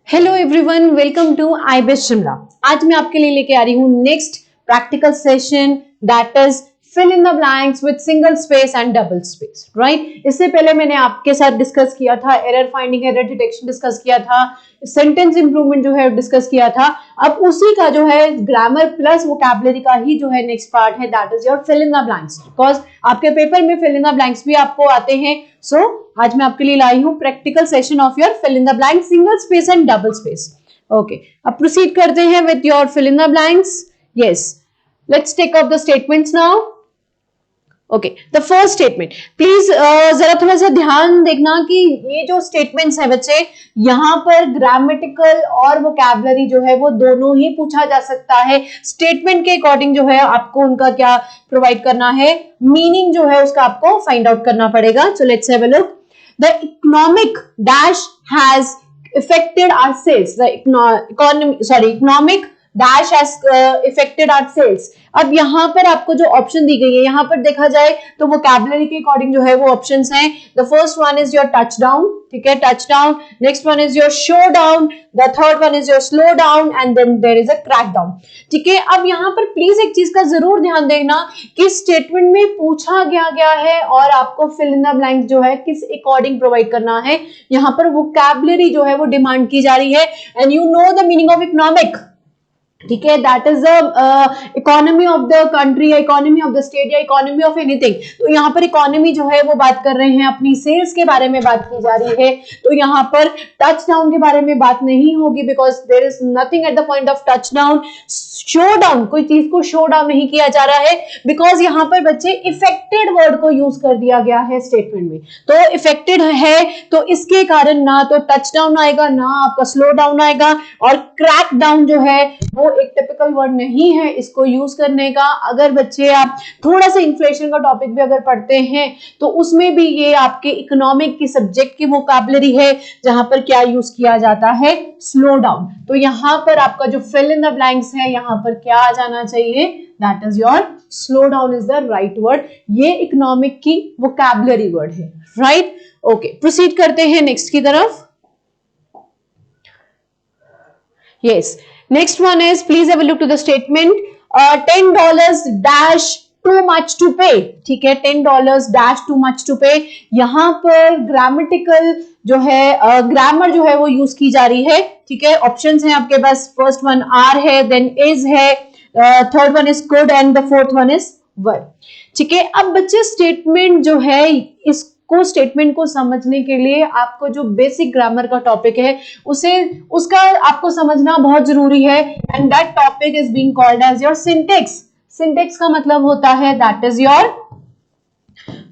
Hello everyone, welcome to IBS Shimla. आज मैं आपके लिए लेके आ रही हूँ next practical session that is fill in the blanks with single space and double space. Right, इससे पहले मैंने आपके साथ डिस्कस किया था error finding, error detection discuss किया था, सेंटेंस इंप्रूवमेंट जो है डिस्कस किया था। अब उसी का जो है ग्रामर प्लस वोकैबुलरी का ही जो है नेक्स्ट पार्ट है that is your fill in the blanks, because आपके पेपर में फिल इन द ब्लैंक्स भी आपको आते हैं। सो आज मैं आपके लिए लाई हूं practical session of your fill in the blank single space and double space. Okay, अब प्रोसीड करते हैं with your fill in the blanks. Yes, let's take up the statements now. Okay, the first statement, please जरा थोड़ा सा ध्यान देखना कि ये जो स्टेटमेंट्स है बच्चे, यहाँ पर ग्रामेटिकल और वोकैबुलरी जो है वो दोनों ही पूछा जा सकता है। स्टेटमेंट के अकॉर्डिंग जो है आपको उनका क्या प्रोवाइड करना है, मीनिंग जो है उसका आपको फाइंड आउट करना पड़ेगा। सो let's have a look. The economic dash has affected our sales. The economic dash has affected our sales. अब यहाँ पर आपको जो ऑप्शन दी गई है, यहाँ पर देखा जाए तो वोकैबुलरी के अकॉर्डिंग जो है वो ऑप्शंस हैं। The first one is your touch down, ठीक है, touch down. Next one is your show down, the third one is your slow down and then there is a crack down. ठीक है, अब यहाँ पर प्लीज एक चीज का जरूर ध्यान देना कि स्टेटमेंट में पूछा गया है और आपको फिल इन द ब्लैंक जो है किस अकॉर्डिंग प्रोवाइड करना है। यहाँ पर वोकैबुलरी जो है वो डिमांड की जा रही है and you know the meaning of economic, ठीक है, that is the economy of the country या इकोनॉमी ऑफ द स्टेट या इकोनॉमी ऑफ एनीथिंग। तो यहाँ पर इकोनॉमी जो है वो बात कर रहे हैं, अपनी सेल्स के बारे में बात की जा रही है। तो यहाँ पर टच डाउन के बारे में बात नहीं होगी because there is nothing at the point of touch down. Show down, कोई चीज को शो डाउन नहीं किया जा रहा है बिकॉज यहाँ पर बच्चे इफेक्टेड वर्ड को यूज कर दिया गया है स्टेटमेंट में। तो इफेक्टेड है तो इसके कारण ना तो टच डाउन आएगा ना आपका स्लो डाउन आएगा, और क्रैक डाउन जो है वो एक टिपिकल वर्ड नहीं है इसको यूज करने का। अगर बच्चे आप थोड़ा सा इन्फ्लेशन का टॉपिक भी अगर पढ़ते हैं तो उसमें भी ये आपके इकोनॉमिक की सब्जेक्ट की वोकैबुलरी है जहां पर क्या यूज किया जाता है, स्लो डाउन। तो यहां पर आपका जो फिल इन द ब्लैंक्स है यहां पर क्या आ जाना चाहिए, that is your slow down is the right word. ये इकोनॉमिक की वोकैबुलरी वर्ड है, राइट। ओके, प्रोसीड करते हैं नेक्स्ट की तरफ। Yes, next one is please have a look to the statement. $10 dash too much to pay, ठीक है, $10 dash too much to pay। यहाँ पर ग्रामेटिकल जो है ग्रामर जो है वो यूज की जा रही है, ठीक है। ऑप्शंस हैं आपके पास, फर्स्ट वन आर है, देन इज है, third one is could and the fourth one is were, ठीक है। अब बच्चे स्टेटमेंट जो है इस को स्टेटमेंट को समझने के लिए आपको जो बेसिक ग्रामर का टॉपिक है उसका आपको समझना बहुत जरूरी है and that topic is being called as your syntax. Syntax का मतलब होता है that is your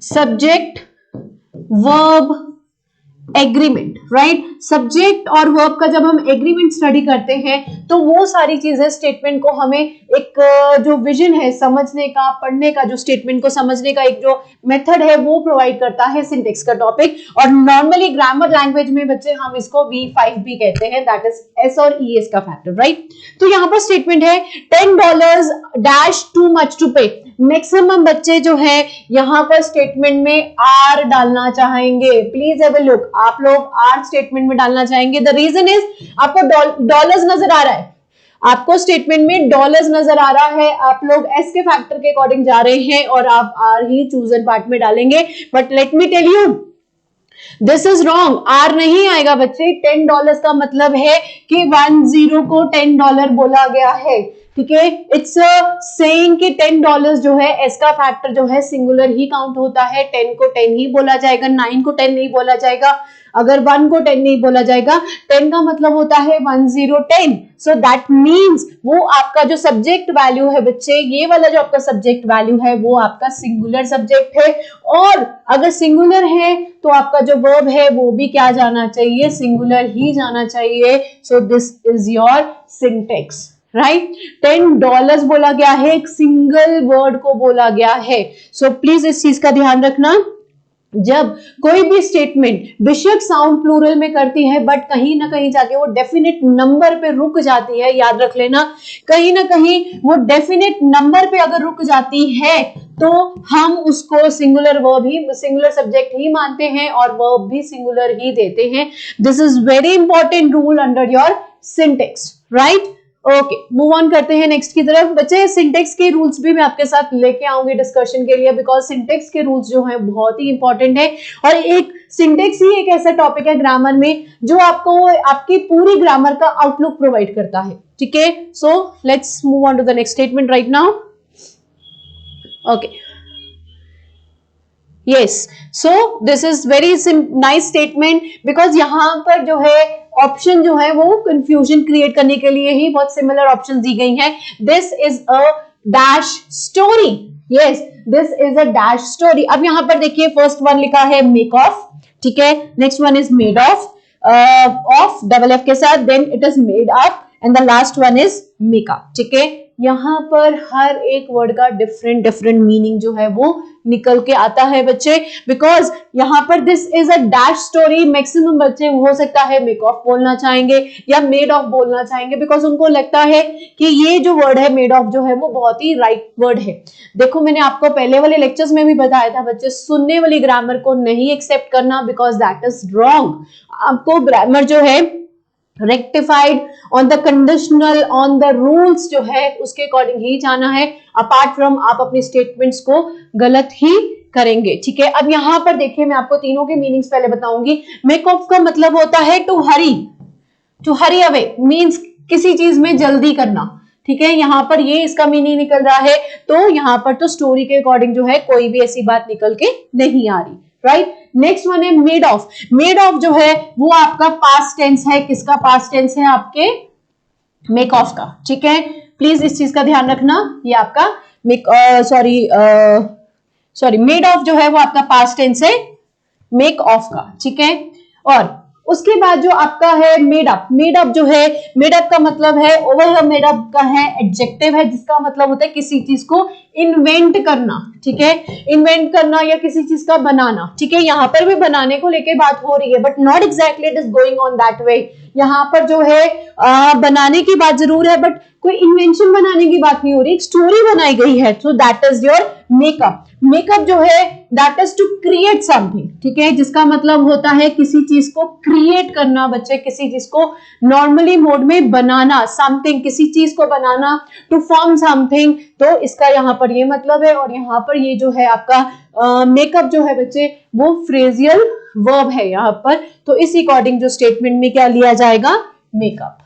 subject verb agreement, right. Subject और वर्ब का जब हम एग्रीमेंट स्टडी करते हैं तो वो सारी चीजें स्टेटमेंट को हमें एक जो विजन है समझने का, पढ़ने का, जो स्टेटमेंट को समझने का एक जो मेथड है वो प्रोवाइड करता है सिंटेक्स का टॉपिक। और नॉर्मली ग्रामर लैंग्वेज में बच्चे हम इसको V5 भी कहते हैं, दैट इज एस और ES का फैक्टर, राइट। तो यहाँ पर स्टेटमेंट है $10 डैश टू मच टू पे। मैक्सिमम बच्चे जो है यहाँ पर स्टेटमेंट में आर डालना चाहेंगे। प्लीज हैव अ लुक, आप लोग आर स्टेटमेंट में डालना चाहेंगे। द रीजन इज आपको डॉलर्स नजर आ रहा है, आपको स्टेटमेंट में डॉलर्स नजर आ रहा है, आप लोग एस के फैक्टर के अकॉर्डिंग जा रहे हैं और आप आर ही चूजन पार्ट में डालेंगे। But let me tell you this is wrong, are नहीं आएगा बच्चे। $10 का मतलब है कि 10 को $10 बोला गया है, ठीक है। इट्स सेइंग कि $10 जो है एस का फैक्टर जो है सिंगुलर ही काउंट होता है। 10 को 10 ही बोला जाएगा, 9 को 10 नहीं बोला जाएगा, अगर 1 को 10 नहीं बोला जाएगा। 10 का मतलब होता है 1010। सो दैट मीन्स वो आपका जो सब्जेक्ट वैल्यू है बच्चे, ये वाला जो आपका सब्जेक्ट वैल्यू है वो आपका सिंगुलर सब्जेक्ट है। और अगर सिंगुलर है तो आपका जो वर्ब है वो भी क्या जाना चाहिए, सिंगुलर ही जाना चाहिए। So this is your syntax, right. $10 बोला गया है, एक सिंगल वर्ड को बोला गया है। सो प्लीज इस चीज का ध्यान रखना। जब कोई भी स्टेटमेंट बेशक साउंड प्लूरल में करती है बट कहीं ना कहीं जाके वो डेफिनेट नंबर पे रुक जाती है, याद रख लेना, कहीं ना कहीं वो डेफिनेट नंबर पे अगर रुक जाती है तो हम उसको सिंगुलर वर्ब ही, सिंगुलर सब्जेक्ट ही मानते हैं और वर्ब भी सिंगुलर ही देते हैं। This is very important rule under your syntax, right. Okay, move on करते हैं नेक्स्ट की तरफ। बच्चे सिंटेक्स के रूल्स भी मैं आपके साथ लेके आऊंगी डिस्कशन के लिए, बिकॉज सिंटेक्स के रूल्स जो हैं बहुत ही इंपॉर्टेंट है और एक सिंटेक्स ही एक ऐसा टॉपिक है ग्रामर में जो आपको आपकी पूरी ग्रामर का आउटलुक प्रोवाइड करता है, ठीक है। So let's move on to the next statement right now. Okay, yes, so this is very nice statement because यहां पर जो है ऑप्शन जो है वो कंफ्यूजन क्रिएट करने के लिए ही बहुत सिमिलर ऑप्शंस दी गई हैं। This is a dash story, yes this is a dash story. अब यहां पर देखिए फर्स्ट वन लिखा है मेक ऑफ, ठीक है, next one is made of, off double F के साथ, then it is made up and the last one is makeup, ठीक है। यहां पर हर एक वर्ड का डिफरेंट डिफरेंट मीनिंग जो है वो निकल के आता है बच्चे, बिकॉज यहां पर this is a dash story. Maximum बच्चे हो सकता है मेक ऑफ बोलना चाहेंगे या मेड ऑफ बोलना चाहेंगे बिकॉज उनको लगता है कि ये जो वर्ड है मेड ऑफ जो है वो बहुत ही राइट वर्ड है। देखो मैंने आपको पहले वाले लेक्चर्स में भी बताया था बच्चे, सुनने वाली ग्रामर को नहीं एक्सेप्ट करना बिकॉज दैट इज रॉन्ग। आपको ग्रामर जो है rectified on the conditional on the rules जो है उसके अकॉर्डिंग ही जाना है, अपार्ट फ्रॉम आप अपने स्टेटमेंट्स को गलत ही करेंगे, ठीक है। अब यहां पर देखिए मैं आपको तीनों के मीनिंग्स पहले बताऊंगी। मेक ऑफ का मतलब होता है टू हरी अवे, मीन्स किसी चीज में जल्दी करना, ठीक है। यहां पर ये इसका मीनिंग निकल रहा है, तो यहां पर तो स्टोरी के अकॉर्डिंग जो है कोई भी ऐसी बात निकल के नहीं आ रही, राइट। नेक्स्ट वन है मेड ऑफ। मेड ऑफ जो है वो आपका पास्ट टेंस है, किसका पास्ट टेंस है? आपके मेक ऑफ का, ठीक है। प्लीज इस चीज का ध्यान रखना, ये आपका मेड ऑफ जो है वो आपका पास्ट टेंस है मेक ऑफ का, ठीक है। और उसके बाद जो आपका है मेड अप, मेड अप जो है, मेड अप का मतलब है ओवर मेड अप का है एडजेक्टिव है जिसका मतलब होता है किसी चीज को इन्वेंट करना, ठीक है, इन्वेंट करना या किसी चीज का बनाना, ठीक है। यहाँ पर भी बनाने को लेके बात हो रही है but not exactly it is going on that way. यहाँ पर जो है बनाने की बात जरूर है बट कोई इन्वेंशन बनाने की बात नहीं हो रही, एक स्टोरी बनाई गई है, so that is your makeup. Makeup जो है that is to create something, ठीक है, जिसका मतलब होता है किसी चीज को क्रिएट करना बच्चे, किसी चीज को नॉर्मली मोड में बनाना, समथिंग किसी चीज को बनाना, टू फॉर्म समथिंग, तो इसका यहाँ पर ये मतलब है। और यहाँ पर ये जो है आपका मेकअप जो है बच्चे वो फ्रेजियल वर्ब है यहाँ पर, तो इस अकॉर्डिंग जो स्टेटमेंट में क्या लिया जाएगा? मेकअप।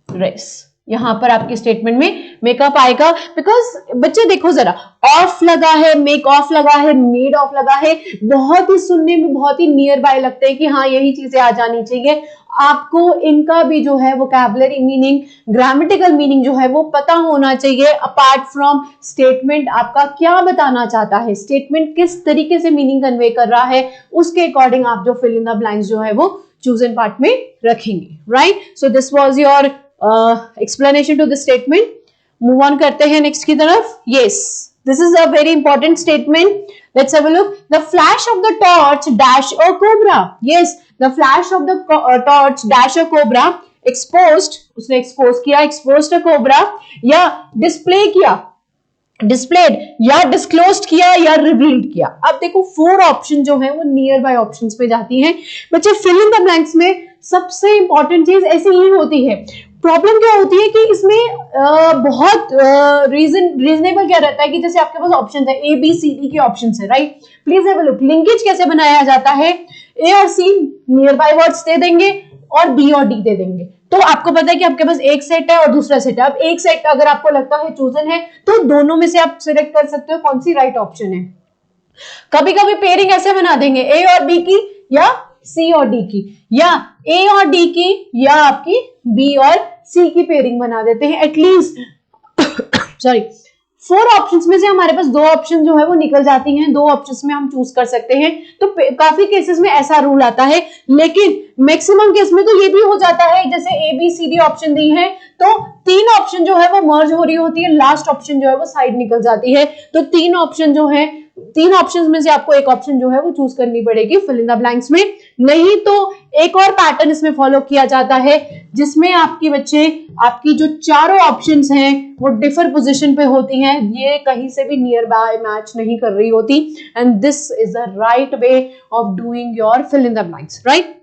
रेस यहां पर आपके स्टेटमेंट में मेकअप आएगा बिकॉज बच्चे देखो जरा, ऑफ लगा है, मेक ऑफ लगा है, मेड ऑफ लगा है, बहुत ही सुनने में बहुत ही नियर बाय लगते हैं कि हाँ यही चीजें आ जानी चाहिए। आपको इनका भी जो है वोकैबुलरी मीनिंग, ग्रामेटिकल मीनिंग जो है वो पता होना चाहिए, अपार्ट फ्रॉम स्टेटमेंट आपका क्या बताना चाहता है, स्टेटमेंट किस तरीके से मीनिंग कन्वे कर रहा है, उसके अकॉर्डिंग आप जो फिल इन द ब्लैंक्स जो है वो चूजन पार्ट में रखेंगे, right. So this was your explanation to this statement. Move on करते हैं next की तरफ. Yes, this is a very important statement. Let's have a look. The flash of the torch dash a cobra. Yes, the flash of the torch dash a cobra. Exposed, उसने expose किया, exposed a cobra, या display किया, displayed, या disclosed किया, या revealed किया। अब देखो 4 ऑप्शन जो है वो नियर बाय ऑप्शंस पे जाती हैं बच्चे। फिल इन द ब्लैंक्स में सबसे इंपॉर्टेंट चीज ऐसी ही होती है। प्रॉब्लम क्या होती है कि इसमें बहुत रीजनेबल क्या रहता है कि जैसे आपके पास ऑप्शन है ए बी सी डी के ऑप्शन है, right. Please have a look, linkage कैसे बनाया जाता है, ए और सी नियर बाय वर्ड्स दे देंगे और बी और डी दे देंगे, तो आपको पता है कि आपके पास एक सेट है और दूसरा सेट है। अब एक सेट अगर आपको लगता है चूजन है तो दोनों में से आप सिलेक्ट कर सकते हो कौन सी राइट ऑप्शन है। कभी कभी पेयरिंग ऐसे बना देंगे ए और बी की, या सी और डी की, या ए और डी की, या आपकी बी और सी की पेयरिंग बना देते हैं। एटलीस्ट सॉरी 4 ऑप्शंस में से हमारे पास 2 ऑप्शन जो है वो निकल जाती हैं, 2 ऑप्शंस में हम चूज कर सकते हैं। तो काफी केसेस में ऐसा रूल आता है, लेकिन मैक्सिमम केस में तो ये भी हो जाता है, जैसे A B C D option दी है तो 3 ऑप्शन जो है वो मर्ज हो रही होती है, लास्ट ऑप्शन जो है वो साइड निकल जाती है। तो 3 ऑप्शन जो है, 3 ऑप्शंस में से आपको एक ऑप्शन जो है वो चूज करनी पड़ेगी फिल इन द ब्लैंक्स में। नहीं तो एक और पैटर्न इसमें फॉलो किया जाता है, जिसमें आपकी बच्चे आपकी जो चारों ऑप्शंस हैं वो डिफर पोजीशन पे होती हैं, ये कहीं से भी नियर बाय मैच नहीं कर रही होती, and this is the right way of doing your fill in the blanks, right.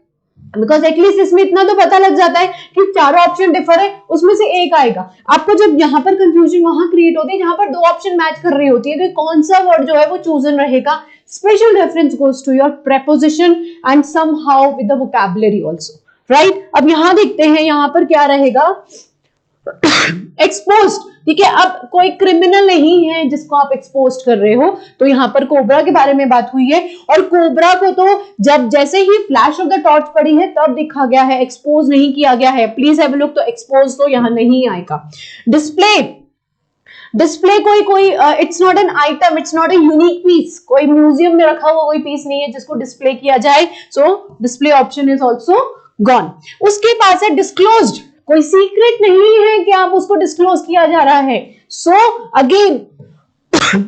Because at least इसमें इतना तो पता लग जाता है कि चारों ऑप्शन डिफर है, उसमें से एक आएगा। आपको जब यहाँ पर कंफ्यूजन वहां क्रिएट होती है जहां पर 2 ऑप्शन मैच कर रही होती है कि कौन सा वर्ड जो है वो चूजन रहेगा। Special reference goes to your preposition and somehow with the vocabulary also, right. अब यहां देखते हैं यहां पर क्या रहेगा, एक्सपोज्ड, ठीक है। अब कोई क्रिमिनल नहीं है जिसको आप एक्सपोज कर रहे हो, तो यहां पर कोबरा के बारे में बात हुई है, और कोबरा को तो जब जैसे ही फ्लैश ऑफ द टॉर्च पड़ी है तब दिखा गया है, एक्सपोज नहीं किया गया है। प्लीज हैव अ लुक, तो एक्सपोज तो यहां नहीं आएगा। डिस्प्ले कोई it's not an item, it's not a unique piece, कोई म्यूजियम में रखा हुआ कोई पीस नहीं है जिसको डिस्प्ले किया जाए, सो display option is also gone. उसके पास है डिस्क्लोज्ड, कोई सीक्रेट नहीं है कि आप उसको डिस्क्लोज किया जा रहा है, सो अगेन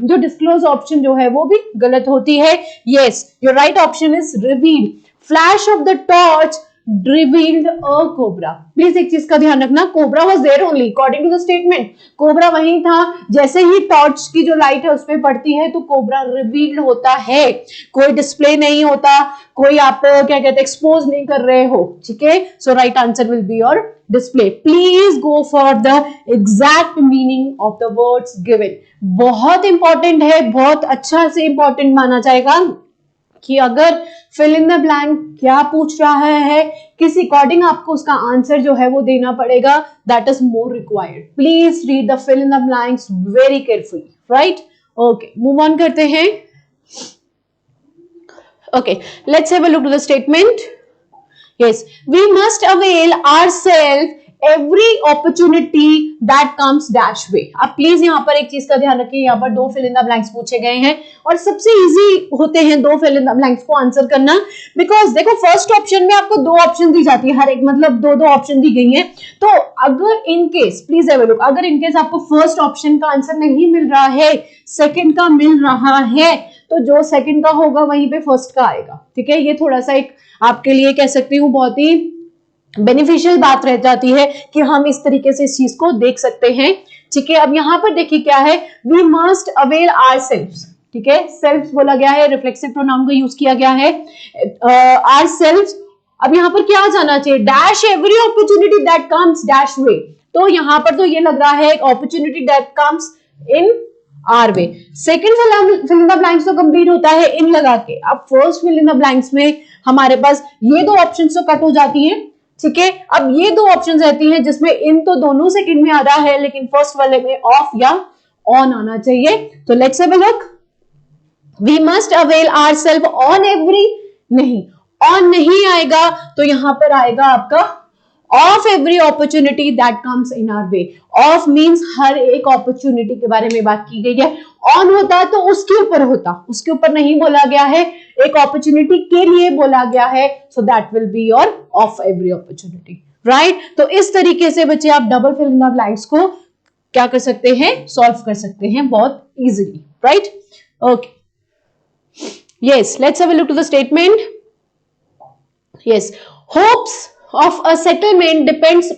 जो डिस्क्लोज ऑप्शन जो है वो भी गलत होती है। Yes, your right option is revealed, flash of the torch revealed a cobra। Please एक चीज का ध्यान रखना, cobra was there only according to the statement, cobra वहीं था, जैसे ही टॉर्च की जो लाइट है उस पर पड़ती है तो कोबरा रिवील्ड होता है, कोई डिस्प्ले नहीं होता, कोई आप क्या कहते हैं एक्सपोज नहीं कर रहे हो, ठीक है। So right answer will be your display. Please go for the exact meaning of the words given, बहुत इंपॉर्टेंट है, बहुत अच्छा से इंपॉर्टेंट माना जाएगा कि अगर फिल इन द ब्लैंक क्या पूछ रहा है किस अकॉर्डिंग आपको उसका आंसर जो है वो देना पड़ेगा, that is more required. Please read the fill in the blanks very carefully, right. Okay, move on करते हैं। Okay, let's have a look to the statement. Yes, we must avail ourselves every opportunity that comes dash way। आप please यहाँ पर एक चीज का ध्यान रखिए, यहाँ पर 2 fill in the blanks पूछे गए हैं और सबसे इजी होते हैं 2 fill in the blanks को आंसर करना, बिकॉज देखो फर्स्ट ऑप्शन में आपको 2 ऑप्शन दी जाती है, हर एक मतलब 2 ऑप्शन दी गई है। तो अगर in case, please have a look, अगर इन केस आपको फर्स्ट ऑप्शन का आंसर नहीं मिल रहा है, सेकंड का मिल रहा है, तो जो सेकंड का होगा वहीं पे फर्स्ट का आएगा, ठीक है। ये थोड़ा सा एक आपके लिए कह सकती हूँ बहुत ही बेनिफिशियल बात रह जाती है कि हम इस तरीके से इस चीज को देख सकते हैं, ठीक है। अब यहां पर देखिए क्या है, वी मस्ट अवेल आवरसेल्व्स, ठीक है। सेल्फ बोला गया है, रिफ्लेक्सिव प्रोनाउन का यूज किया गया है, आवरसेल्व्स। अब यहां पर क्या जाना चाहिए, dash every opportunity that comes dash way, तो यहां पर तो ये लग रहा है opportunity that comes in our way. Second fill in the blanks तो कंप्लीट होता है इन लगा के। अब first fill in the blanks में हमारे पास ये 2 ऑप्शन तो कट हो जाती हैं, ठीक है। अब ये 2 ऑप्शन रहती हैं जिसमें इन तो दोनों सेकंड में आ रहा है, लेकिन फर्स्ट वाले में ऑफ या ऑन आना चाहिए। तो let's have a look, we must avail ourselves on every, नहीं ऑन नहीं आएगा, तो यहां पर आएगा आपका of every opportunity that comes in our way. Of means हर एक अपॉर्चुनिटी के बारे में बात की गई है, ऑन होता तो उसके ऊपर होता, उसके ऊपर नहीं बोला गया है, एक अपॉर्चुनिटी के लिए बोला गया है, so that will be your of every opportunity, right. तो इस तरीके से बच्चे आप double fill in the blanks को क्या कर सकते हैं, सॉल्व कर सकते हैं बहुत easily, right. Okay, yes, let's have a look to the statement. Yes, hopes of a settlement depends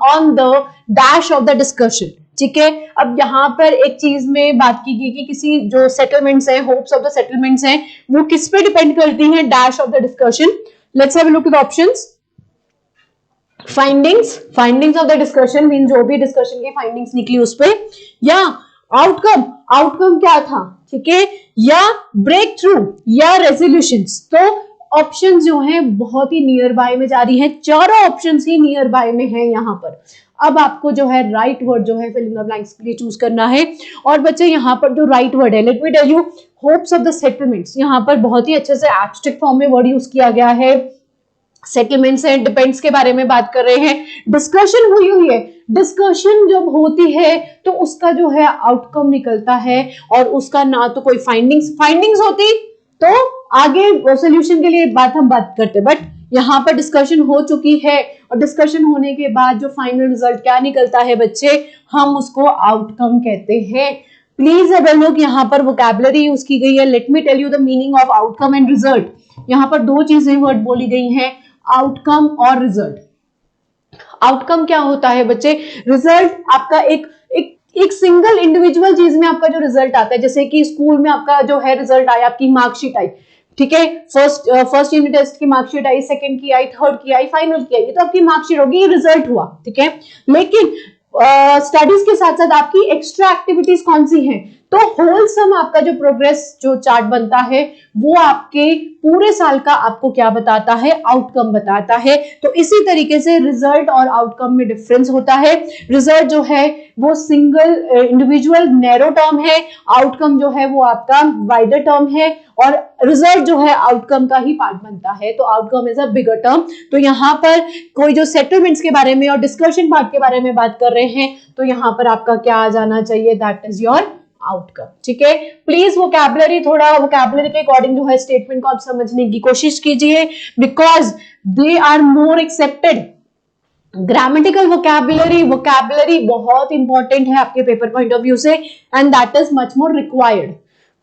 on the dash of the discussion, ठीक है। अब यहाँ पर एक चीज में बात की गई कि किसी जो सेटलमेंट्स हैं, होप्स ऑफ द सेटलमेंट्स हैं, वो किस पे डिपेंड करती हैं, dash of the discussion. Let's have a look at the options. Findings of the discussion mean जो भी डिस्कशन की फाइंडिंग्स निकली उस पे, या आउटकम क्या था, ठीक है, या ब्रेक थ्रू या रेजोल्यूशंस। तो ऑप्शन जो है बहुत ही नियर बाय में जा रही है, चारों ऑप्शन ही नियर बाय में है यहाँ पर। अब आपको जो है राइट वर्ड जो है फिल इन द ब्लैंक्स के लिए चूज करना है। और बच्चे यहाँ पर जो राइट वर्ड है, let me tell you, hopes of the settlements, यहाँ पर बहुत ही अच्छे से एब्स्ट्रैक्ट फॉर्म में वर्ड यूज किया गया है, सेटलमेंट्स एंड डिपेंड्स के बारे में बात कर रहे हैं, डिस्कशन हुई है, डिस्कशन जब होती है तो उसका जो है आउटकम निकलता है और उसका ना तो कोई फाइंडिंग्स होती तो आगे सोल्यूशन के लिए हम बात करते, बट यहाँ पर डिस्कशन हो चुकी है और डिस्कशन होने के बाद जो फाइनल रिजल्ट क्या निकलता है बच्चे, हम उसको आउटकम कहते हैं। प्लीज अब लोग यहाँ पर वोकैबुलरी यूज की गई है। Let me tell you the meaning of outcome and result. यहाँ पर दो चीजें वर्ड बोली गई हैं, आउटकम और रिजल्ट। आउटकम क्या होता है बच्चे, रिजल्ट आपका एक सिंगल इंडिविजुअल चीज में आपका जो रिजल्ट आता है, जैसे कि स्कूल में आपका जो है रिजल्ट आया, आपकी मार्कशीट आई, ठीक है, फर्स्ट यूनिट टेस्ट की मार्कशीट आई, सेकंड की आई, थर्ड की आई, फाइनल की आई, ये तो आपकी मार्कशीट होगी, ये रिजल्ट हुआ, ठीक है। लेकिन स्टडीज के साथ साथ आपकी एक्स्ट्रा एक्टिविटीज कौन सी हैं, तो होलसम आपका जो प्रोग्रेस जो चार्ट बनता है वो आपके पूरे साल का आपको क्या बताता है, आउटकम बताता है। तो इसी तरीके से रिजल्ट और आउटकम में डिफरेंस होता है। रिजल्ट जो है वो सिंगल इंडिविजुअल नैरो टर्म है, आउटकम जो है वो आपका वाइडर टर्म है, और रिजल्ट जो है आउटकम का ही पार्ट बनता है, तो outcome is a bigger term. तो यहाँ पर कोई जो सेटलमेंट्स के बारे में और डिस्कशन पार्ट के बारे में बात कर रहे हैं तो यहाँ पर आपका क्या आ जाना चाहिए, दैट इज योर आउटकम, ठीक है। प्लीज वोकैबुलरी, थोड़ा वोकैबुलरी के अकॉर्डिंग जो है स्टेटमेंट को आप समझने की कोशिश कीजिए, because they are more accepted. Grammatical vocabulary बहुत इंपॉर्टेंट है आपके पेपर पॉइंट ऑफ व्यू से, and that is much more required,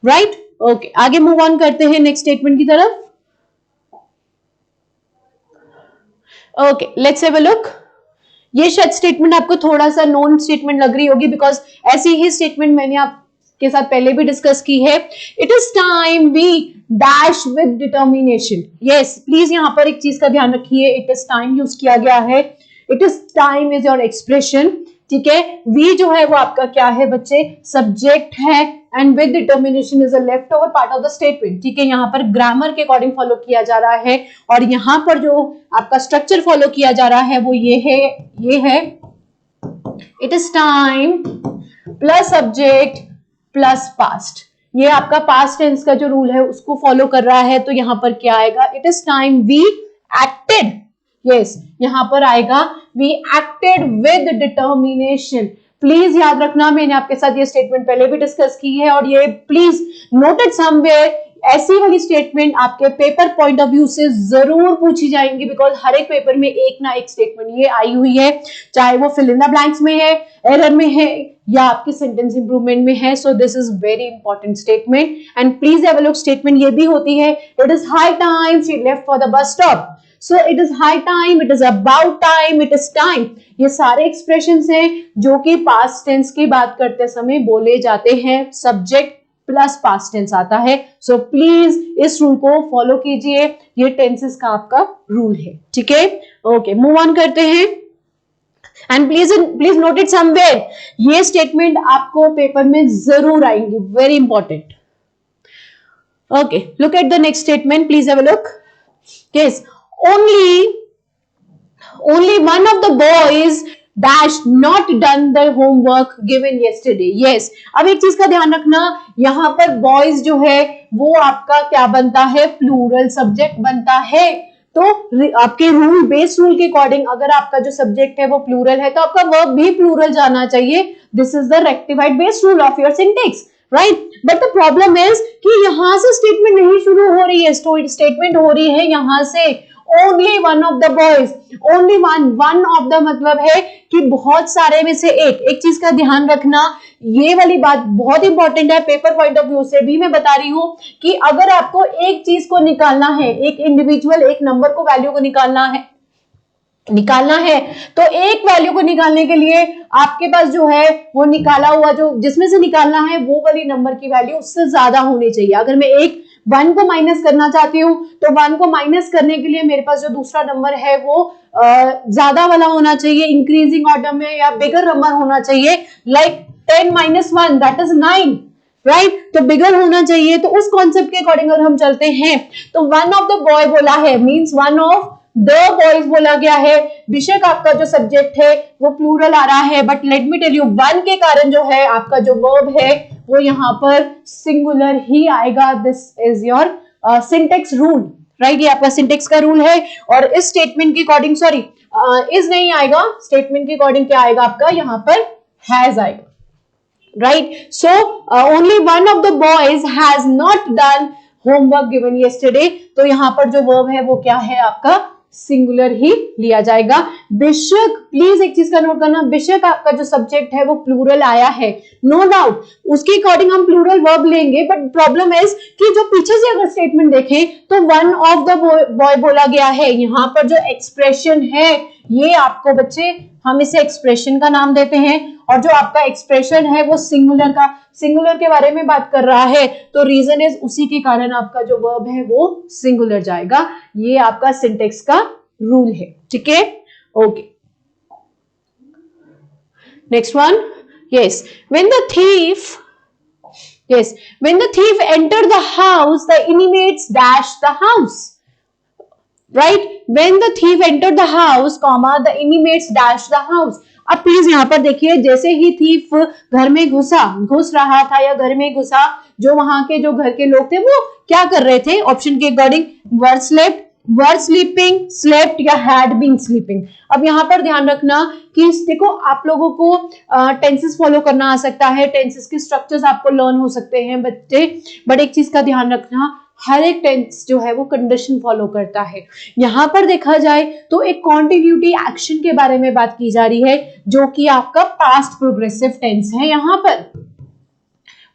right. Okay, आगे मूव ऑन करते हैं नेक्स्ट स्टेटमेंट की तरफ। Okay, let's have a look. ये शायद स्टेटमेंट आपको थोड़ा सा नॉन स्टेटमेंट लग रही होगी, बिकॉज ऐसी ही स्टेटमेंट मैंने आपके साथ पहले भी डिस्कस की है। It is time we dash with determination. Yes, please यहां पर एक चीज का ध्यान रखिए, इट इज टाइम यूज किया गया है, it is time is your expression, ठीक है। वी जो है वो आपका क्या है बच्चे, सब्जेक्ट है, and with determination is a left over part of the statement, ठीक है। यहाँ पर ग्रामर के अकॉर्डिंग फॉलो किया जा रहा है, और यहाँ पर जो आपका स्ट्रक्चर फॉलो किया जा रहा है वो ये है it is time plus subject plus past. ये आपका पास्ट टेंस का जो रूल है उसको फॉलो कर रहा है, तो यहाँ पर क्या आएगा, it is time we acted. Yes, यहाँ पर आएगा we acted with determination. Please याद रखना, मैंने आपके साथ ये स्टेटमेंट पहले भी डिस्कस की है, और ये प्लीज नोटेड समवेयर। ऐसी वाली स्टेटमेंट आपके पेपर पॉइंट ऑफ व्यू से जरूर पूछी जाएंगी, बिकॉज हर एक पेपर में एक ना एक स्टेटमेंट ये आई हुई है, चाहे वो फिल इन द ब्लैंक्स में है, एरर में है, या आपकी सेंटेंस इंप्रूवमेंट में है। So this is very important statement, and please have a look. Statement ये भी होती है, it is high time she left for the bus stop. So it is high time, it is about time, it is time. ये सारे expressions हैं जो कि past tense की बात करते समय बोले जाते हैं, सब्जेक्ट प्लस पास्ट टेंस आता है। सो प्लीज इस रूल को फॉलो कीजिए, ये टेंसेस का आपका रूल है, ठीक है। ओके, मूव ऑन करते हैं, and please note it somewhere. ये स्टेटमेंट आपको पेपर में जरूर आएंगी, very important. Okay, look at the next statement, please have a look. Yes, only one of the boys dash not done the homework given yesterday. Yes, अब एक चीज का ध्यान रखना, यहाँ पर boys जो है वो आपका क्या बनता है, प्लूरल सब्जेक्ट बनता है। तो आपके रूल, बेस रूल के अकॉर्डिंग अगर आपका जो सब्जेक्ट है वो प्लूरल है तो आपका वर्ब भी प्लूरल जाना चाहिए। This is the rectified base rule of your syntax, right. But the problem is कि यहां से स्टेटमेंट नहीं शुरू हो रही है, स्टेटमेंट हो रही है यहां से only one of the boys. Only one of the मतलब है कि बहुत सारे में से एक चीज का ध्यान रखना, ये वाली बात बहुत इंपॉर्टेंट है, पेपर पॉइंट ऑफ व्यू से भी मैं बता रही हूं कि अगर आपको एक चीज को निकालना है, एक इंडिविजुअल एक नंबर को वैल्यू को निकालना है तो एक वैल्यू को निकालने के लिए आपके पास जो है वो निकाला हुआ जो जिसमें से निकालना है वो वाली नंबर की वैल्यू उससे ज्यादा होनी चाहिए। अगर मैं एक 1 को माइनस करना चाहती हूँ तो 1 को माइनस करने के लिए मेरे पास जो दूसरा नंबर है वो ज्यादा वाला होना चाहिए, इंक्रीजिंग ऑर्डर में, या बिगर नंबर होना चाहिए, लाइक 10 - 1 दैट इज 9, राइट। तो बिगर होना चाहिए। तो उस कॉन्सेप्ट के अकॉर्डिंग अगर हम चलते हैं तो वन ऑफ द बॉय बोला है, means one of the boys बोला गया है। बेशक आपका जो सब्जेक्ट है वो प्लूरल आ रहा है, but let me tell you, one के कारण जो है आपका जो वर्ब है वो यहाँ पर सिंगुलर ही आएगा। This is your syntax rule, right, ये आपका सिंटेक्स का रूल है। और इस स्टेटमेंट के अकॉर्डिंग, सॉरी इज नहीं आएगा, स्टेटमेंट के अकॉर्डिंग क्या आएगा आपका, यहां पर हैज आएगा, right? So only one of the boys has not done homework given yesterday, तो यहां पर जो verb है वो क्या है आपका, सिंगुलर ही लिया जाएगा। बेशक प्लीज एक चीज का नोट करना, बेशक आपका जो सब्जेक्ट है वो प्लूरल आया है, नो डाउट, उसके अकॉर्डिंग हम प्लूरल वर्ब लेंगे, बट प्रॉब्लम इज कि जो पीछे से अगर स्टेटमेंट देखें तो वन ऑफ द बॉय बोला गया है, यहाँ पर जो एक्सप्रेशन है ये आपको बच्चे हम इसे एक्सप्रेशन का नाम देते हैं, और जो आपका एक्सप्रेशन है वो सिंगुलर का, सिंगुलर के बारे में बात कर रहा है, तो रीजन इज उसी के कारण आपका जो वर्ब है वो सिंगुलर जाएगा। ये आपका सिंटेक्स का रूल है, ठीक है, okay. Next one, yes, when the thief entered the house, the inmates dashed the house, right? When the thief entered the house, comma, the inmates dashed the house. अब please यहाँ पर देखिए, जैसे ही thief घर में घुस रहा था या घर में घुसा, जो वहां के जो घर के लोग थे वो क्या कर रहे थे, ऑप्शन के according were slept, were sleeping, slept या हैड बीन स्लीपिंग। अब यहाँ पर ध्यान रखना कि देखो आप लोगों को टेंसेस फॉलो करना आ सकता है, टेंसेस के स्ट्रक्चर्स आपको लर्न हो सकते हैं बच्चे, बट एक चीज का ध्यान रखना, हर एक टेंस जो है वो कंडीशन फॉलो करता है। यहां पर देखा जाए तो एक कॉन्टिन्यूटी एक्शन के बारे में बात की जा रही है, जो कि आपका पास्ट प्रोग्रेसिव टेंस है। यहां पर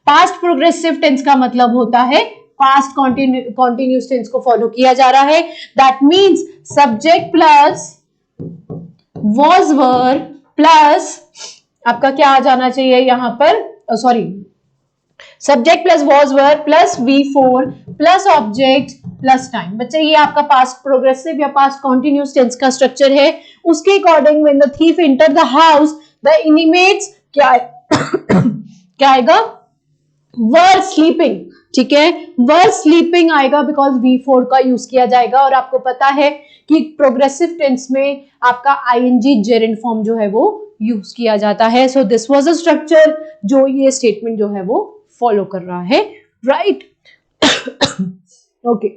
पास्ट प्रोग्रेसिव टेंस का मतलब होता है पास्ट कॉन्टिन्यूस टेंस को फॉलो किया जा रहा है। That means subject plus was were plus आपका क्या आ जाना चाहिए यहां पर, sorry, subject plus was were plus V4 plus object plus time. बच्चे ये आपका पास्ट प्रोग्रेसिव या पास्ट कॉन्टिन्यूस टेंस का स्ट्रक्चर है। उसके according when the thief enter the house, the inmates क्या क्या आएगा, वर स्लीपिंग, ठीक है, वर स्लीपिंग आएगा बिकॉज V4 का यूज किया जाएगा। और आपको पता है कि प्रोग्रेसिव टेंस में आपका ING जेरेंड फॉर्म जो है वो यूज किया जाता है। So this was a structure जो ये स्टेटमेंट जो है वो फॉलो कर रहा है, राइट, ओके।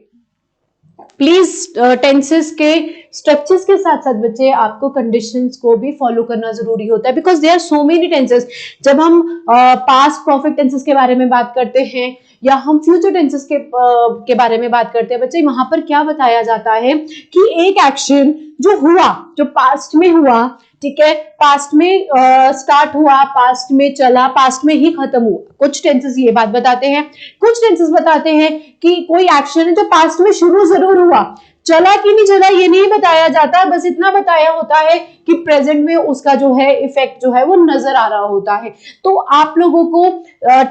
प्लीज टेंसेस के स्ट्रक्चर्स के साथ साथ बच्चे आपको कंडीशंस को भी फॉलो करना जरूरी होता है, because there are so many tenses. जब हम पास्ट परफेक्ट टेंसेस के बारे में बात करते हैं या हम फ्यूचर टेंसेस के बारे में बात करते हैं बच्चे, वहां पर क्या बताया जाता है कि एक एक्शन जो हुआ, जो पास्ट में हुआ, ठीक है, पास्ट में स्टार्ट हुआ, पास्ट में चला, पास्ट में ही खत्म हुआ। कुछ टेंसेस ये बात बताते हैं, कुछ टेंसेस बताते हैं कि कोई एक्शन है जो पास्ट में शुरू जरूर हुआ, चला कि नहीं चला ये नहीं बताया जाता, बस इतना बताया होता है कि प्रेजेंट में उसका जो है इफेक्ट जो है वो नजर आ रहा होता है। तो आप लोगों को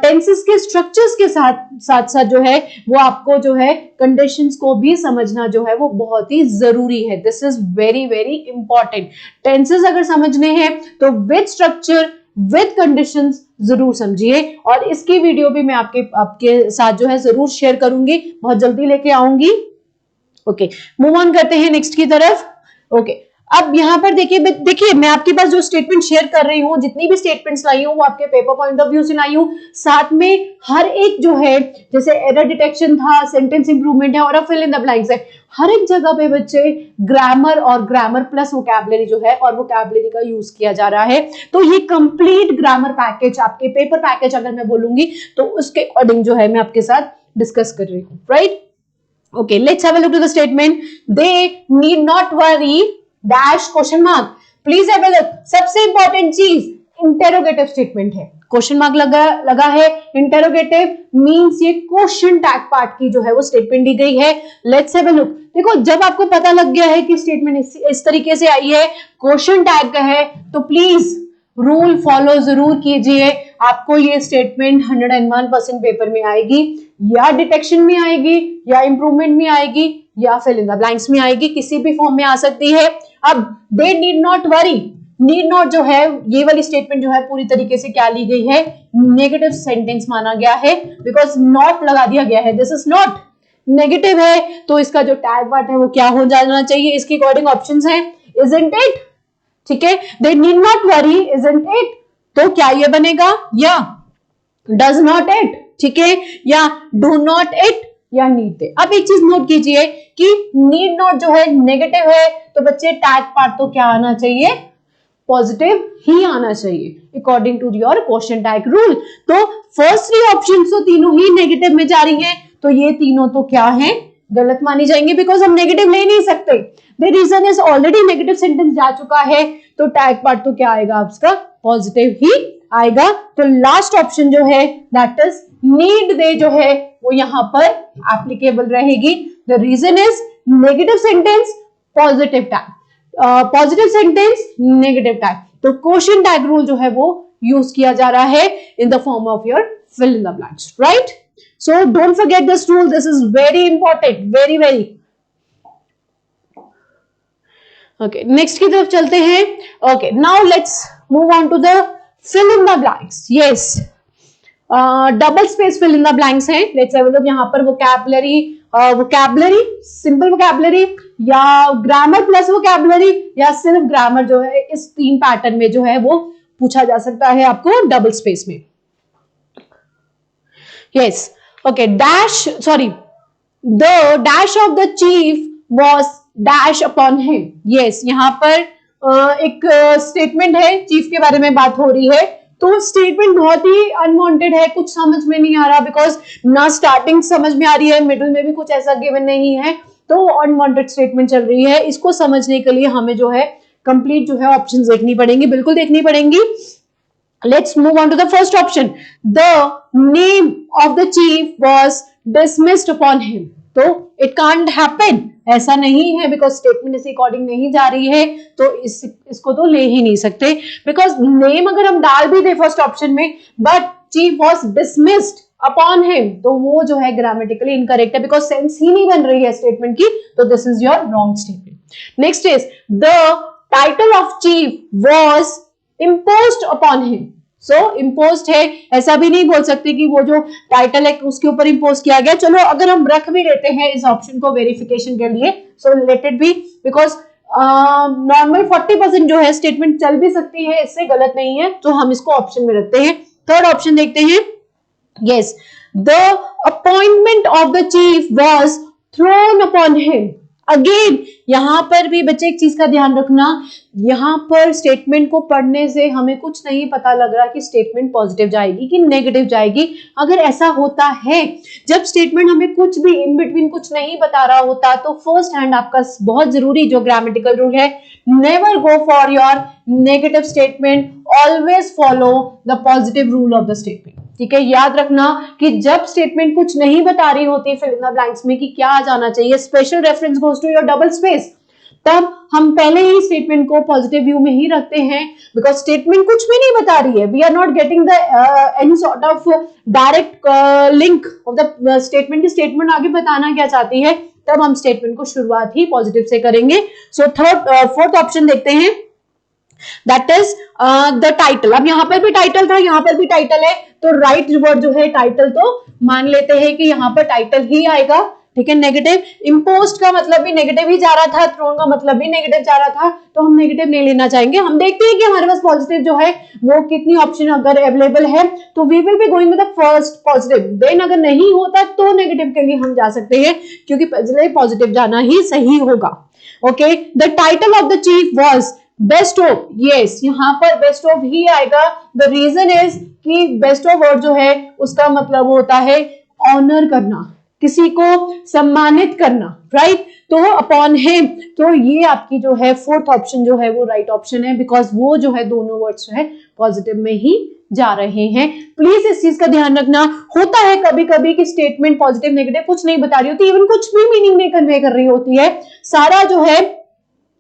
टेंसेस के स्ट्रक्चर्स के साथ साथ जो है वो आपको जो है कंडीशंस को भी समझना जो है वो बहुत ही जरूरी है। This is very very important. Tenses अगर समझने हैं तो विद स्ट्रक्चर विद कंडीशंस जरूर समझिए, और इसकी वीडियो भी मैं आपके साथ जो है जरूर शेयर करूंगी, बहुत जल्दी लेके आऊंगी। ओके, मूव ऑन करते हैं नेक्स्ट की तरफ। ओके, अब यहां पर देखिए मैं आपके पास जो स्टेटमेंट शेयर कर रही हूँ, जितनी भी स्टेटमेंट्स लाई हूँ वो आपके पेपर पॉइंट ऑफ व्यू से लाई हूँ, साथ में हर एक जो है जैसे एरर डिटेक्शन था, सेंटेंस इंप्रूवमेंट है और अब फिल इन द ब्लैंक्स है, हर एक जगह पे बच्चे ग्रामर और ग्रामर प्लस वोकैबुलरी जो है और वोकैबुलरी का यूज किया जा रहा है। तो ये कंप्लीट ग्रामर पैकेज, आपके पेपर पैकेज अगर मैं बोलूंगी तो उसके अकॉर्डिंग जो है मैं आपके साथ डिस्कस कर रही हूँ, right. Okay, let's have a look to the statement. They need not worry dash question mark. Please have a look. सबसे इंपॉर्टेंट चीज इंटेरोगेटिव स्टेटमेंट है, क्वेश्चन मार्क लगा है। इंटेरोगेटिव मींस ये क्वेश्चन टैग पार्ट की जो है वो स्टेटमेंट दी गई है। Let's have a look. देखो जब आपको पता लग गया है कि स्टेटमेंट इस तरीके से आई है, क्वेश्चन टैग का है, तो प्लीज रूल फॉलो जरूर कीजिए। आपको ये स्टेटमेंट 101% पेपर में आएगी, या डिटेक्शन में आएगी, या इंप्रूवमेंट में आएगी, या फिल इन द ब्लैंक्स में आएगी, किसी भी फॉर्म में आ सकती है। अब they need not worry, need not जो है ये वाली स्टेटमेंट जो है पूरी तरीके से क्या ली गई है, नेगेटिव सेंटेंस माना गया है, बिकॉज नॉट लगा दिया गया है। दिस इज नॉट नेगेटिव है, तो इसका जो टैग पार्ट है वो क्या हो जाना चाहिए, इसके अकॉर्डिंग ऑप्शंस हैं, इजंट इट, ठीक है, they need not worry, isn't it, तो क्या ये बनेगा, या डज नॉट इट, ठीक है, या डू नॉट इट, या नीड दे। अब एक चीज नोट कीजिए कि नीड नॉट जो है नेगेटिव है, तो बच्चे टैग पार्ट तो क्या आना चाहिए, पॉजिटिव ही आना चाहिए according to your question tag rule. तो फर्स्ट थ्री ऑप्शन तो तीनों ही नेगेटिव में जा रही है, तो ये तीनों तो क्या है, गलत मानी जाएंगे, बिकॉज हम नेगेटिव ले नहीं सकते। The reason is already negative sentence जा चुका है, तो टैग पार्ट तो क्या आएगा आपका, पॉजिटिव ही आएगा। तो लास्ट ऑप्शन जो है दैट इज नीड दे जो है वो यहां पर एप्लीकेबल रहेगी। The reason is negative sentence positive tag, positive sentence negative tag, तो क्वेश्चन टैग रूल जो है वो यूज किया जा रहा है in the form of your fill in the blanks, right. So don't forget this rule, this is very important, very very. Okay, next की तरफ चलते हैं। Okay, now let's move on to the fill in the blanks. Yes, double space fill in the blanks है। Let's have a look, यहां पर vocabulary, vocabulary, simple vocabulary या grammar plus vocabulary या सिर्फ ग्रामर जो है, इस तीन पैटर्न में जो है वो पूछा जा सकता है आपको डबल स्पेस में। Yes, okay, dash, sorry, the dash of the chief was dash upon him. Yes, यहां पर एक स्टेटमेंट है, चीफ के बारे में बात हो रही है, तो स्टेटमेंट बहुत ही अनवांटेड है, कुछ समझ में नहीं आ रहा, बिकॉज ना स्टार्टिंग समझ में आ रही है, मिडिल में भी कुछ ऐसा गिवन नहीं है, तो अनवांटेड स्टेटमेंट चल रही है। इसको समझने के लिए हमें जो है कंप्लीट जो है ऑप्शंस देखनी पड़ेंगी, बिल्कुल देखनी पड़ेंगी। Let's move on to the first option. The name of the chief was dismissed upon him. तो it can't happen, ऐसा नहीं है, बिकॉज स्टेटमेंट इसी अकॉर्डिंग नहीं जा रही है, तो इसको तो ले ही नहीं सकते, बिकॉज नेम अगर हम डाल भी दे फर्स्ट ऑप्शन में, but chief was dismissed upon him, तो वो जो है ग्रामेटिकली इनकरेक्ट है, बिकॉज सेंस ही नहीं बन रही है स्टेटमेंट की, तो this is your wrong statement. Next is the title of chief was imposed upon him. So imposed है, ऐसा भी नहीं बोल सकते कि वो जो टाइटल है उसके ऊपर इम्पोज किया गया। चलो अगर हम रख भी लेते हैं इस ऑप्शन को वेरिफिकेशन के लिए, so let it be, because normal 40% जो है स्टेटमेंट चल भी सकती है, इससे गलत नहीं है, तो हम इसको ऑप्शन में रखते हैं। थर्ड ऑप्शन देखते हैं। Yes, the appointment of the chief was throne upon him. Again यहां पर भी बच्चे एक चीज का ध्यान रखना, यहां पर स्टेटमेंट को पढ़ने से हमें कुछ नहीं पता लग रहा कि स्टेटमेंट पॉजिटिव जाएगी कि नेगेटिव जाएगी। अगर ऐसा होता है, जब स्टेटमेंट हमें कुछ भी इन बिटवीन कुछ नहीं बता रहा होता, तो फर्स्ट हैंड आपका बहुत जरूरी जो ग्रामेटिकल रूल है, never go for your negative statement, always follow the positive rule of the statement. ठीक है, याद रखना कि जब स्टेटमेंट कुछ नहीं बता रही होती फिल इन द ब्लैंक्स में कि क्या आ जाना चाहिए, special reference goes to your double space, तब हम पहले ही स्टेटमेंट को पॉजिटिव व्यू में ही रखते हैं, बिकॉज स्टेटमेंट कुछ भी नहीं बता रही है, we are not getting the any sort of direct link of the statement की स्टेटमेंट आगे बताना क्या चाहती है, तब हम स्टेटमेंट को शुरुआत ही पॉजिटिव से करेंगे। सो फोर्थ ऑप्शन देखते हैं, दैट इज द टाइटल। अब यहां पर भी टाइटल था, यहां पर भी टाइटल है, तो राइट वर्ड जो है टाइटल, तो मान लेते हैं कि यहां पर टाइटल ही आएगा। ठीक है, नेगेटिव, इम्पोज्ड का मतलब भी नेगेटिव ही जा रहा था, थ्रोन का मतलब भी नेगेटिव जा रहा था, तो हम नेगेटिव नहीं लेना चाहेंगे। हम देखते हैं कि हमारे पास पॉजिटिव जो है वो कितनी ऑप्शन अगर अवेलेबल है, तो we will be going with the first positive, then अगर नहीं होता तो नेगेटिव के लिए हम जा सकते हैं, क्योंकि पहले पॉजिटिव जाना ही सही होगा। Okay, the title of the chief was best of. Yes, यहां पर बेस्ट ऑफ ही आएगा। द रीजन इज कि बेस्ट ऑफ वर्ड जो है उसका मतलब होता है ऑनर करना, किसी को सम्मानित करना, राइट। तो अपॉन हिम, तो ये आपकी जो है फोर्थ ऑप्शन जो है वो राइट ऑप्शन है, बिकॉज वो जो है दोनों वर्ड्स जो है पॉजिटिव में ही जा रहे हैं। प्लीज इस चीज का ध्यान रखना। होता है कभी कभी कि स्टेटमेंट पॉजिटिव नेगेटिव कुछ नहीं बता रही होती, इवन कुछ भी मीनिंग नहीं कन्वे कर रही होती है, सारा जो है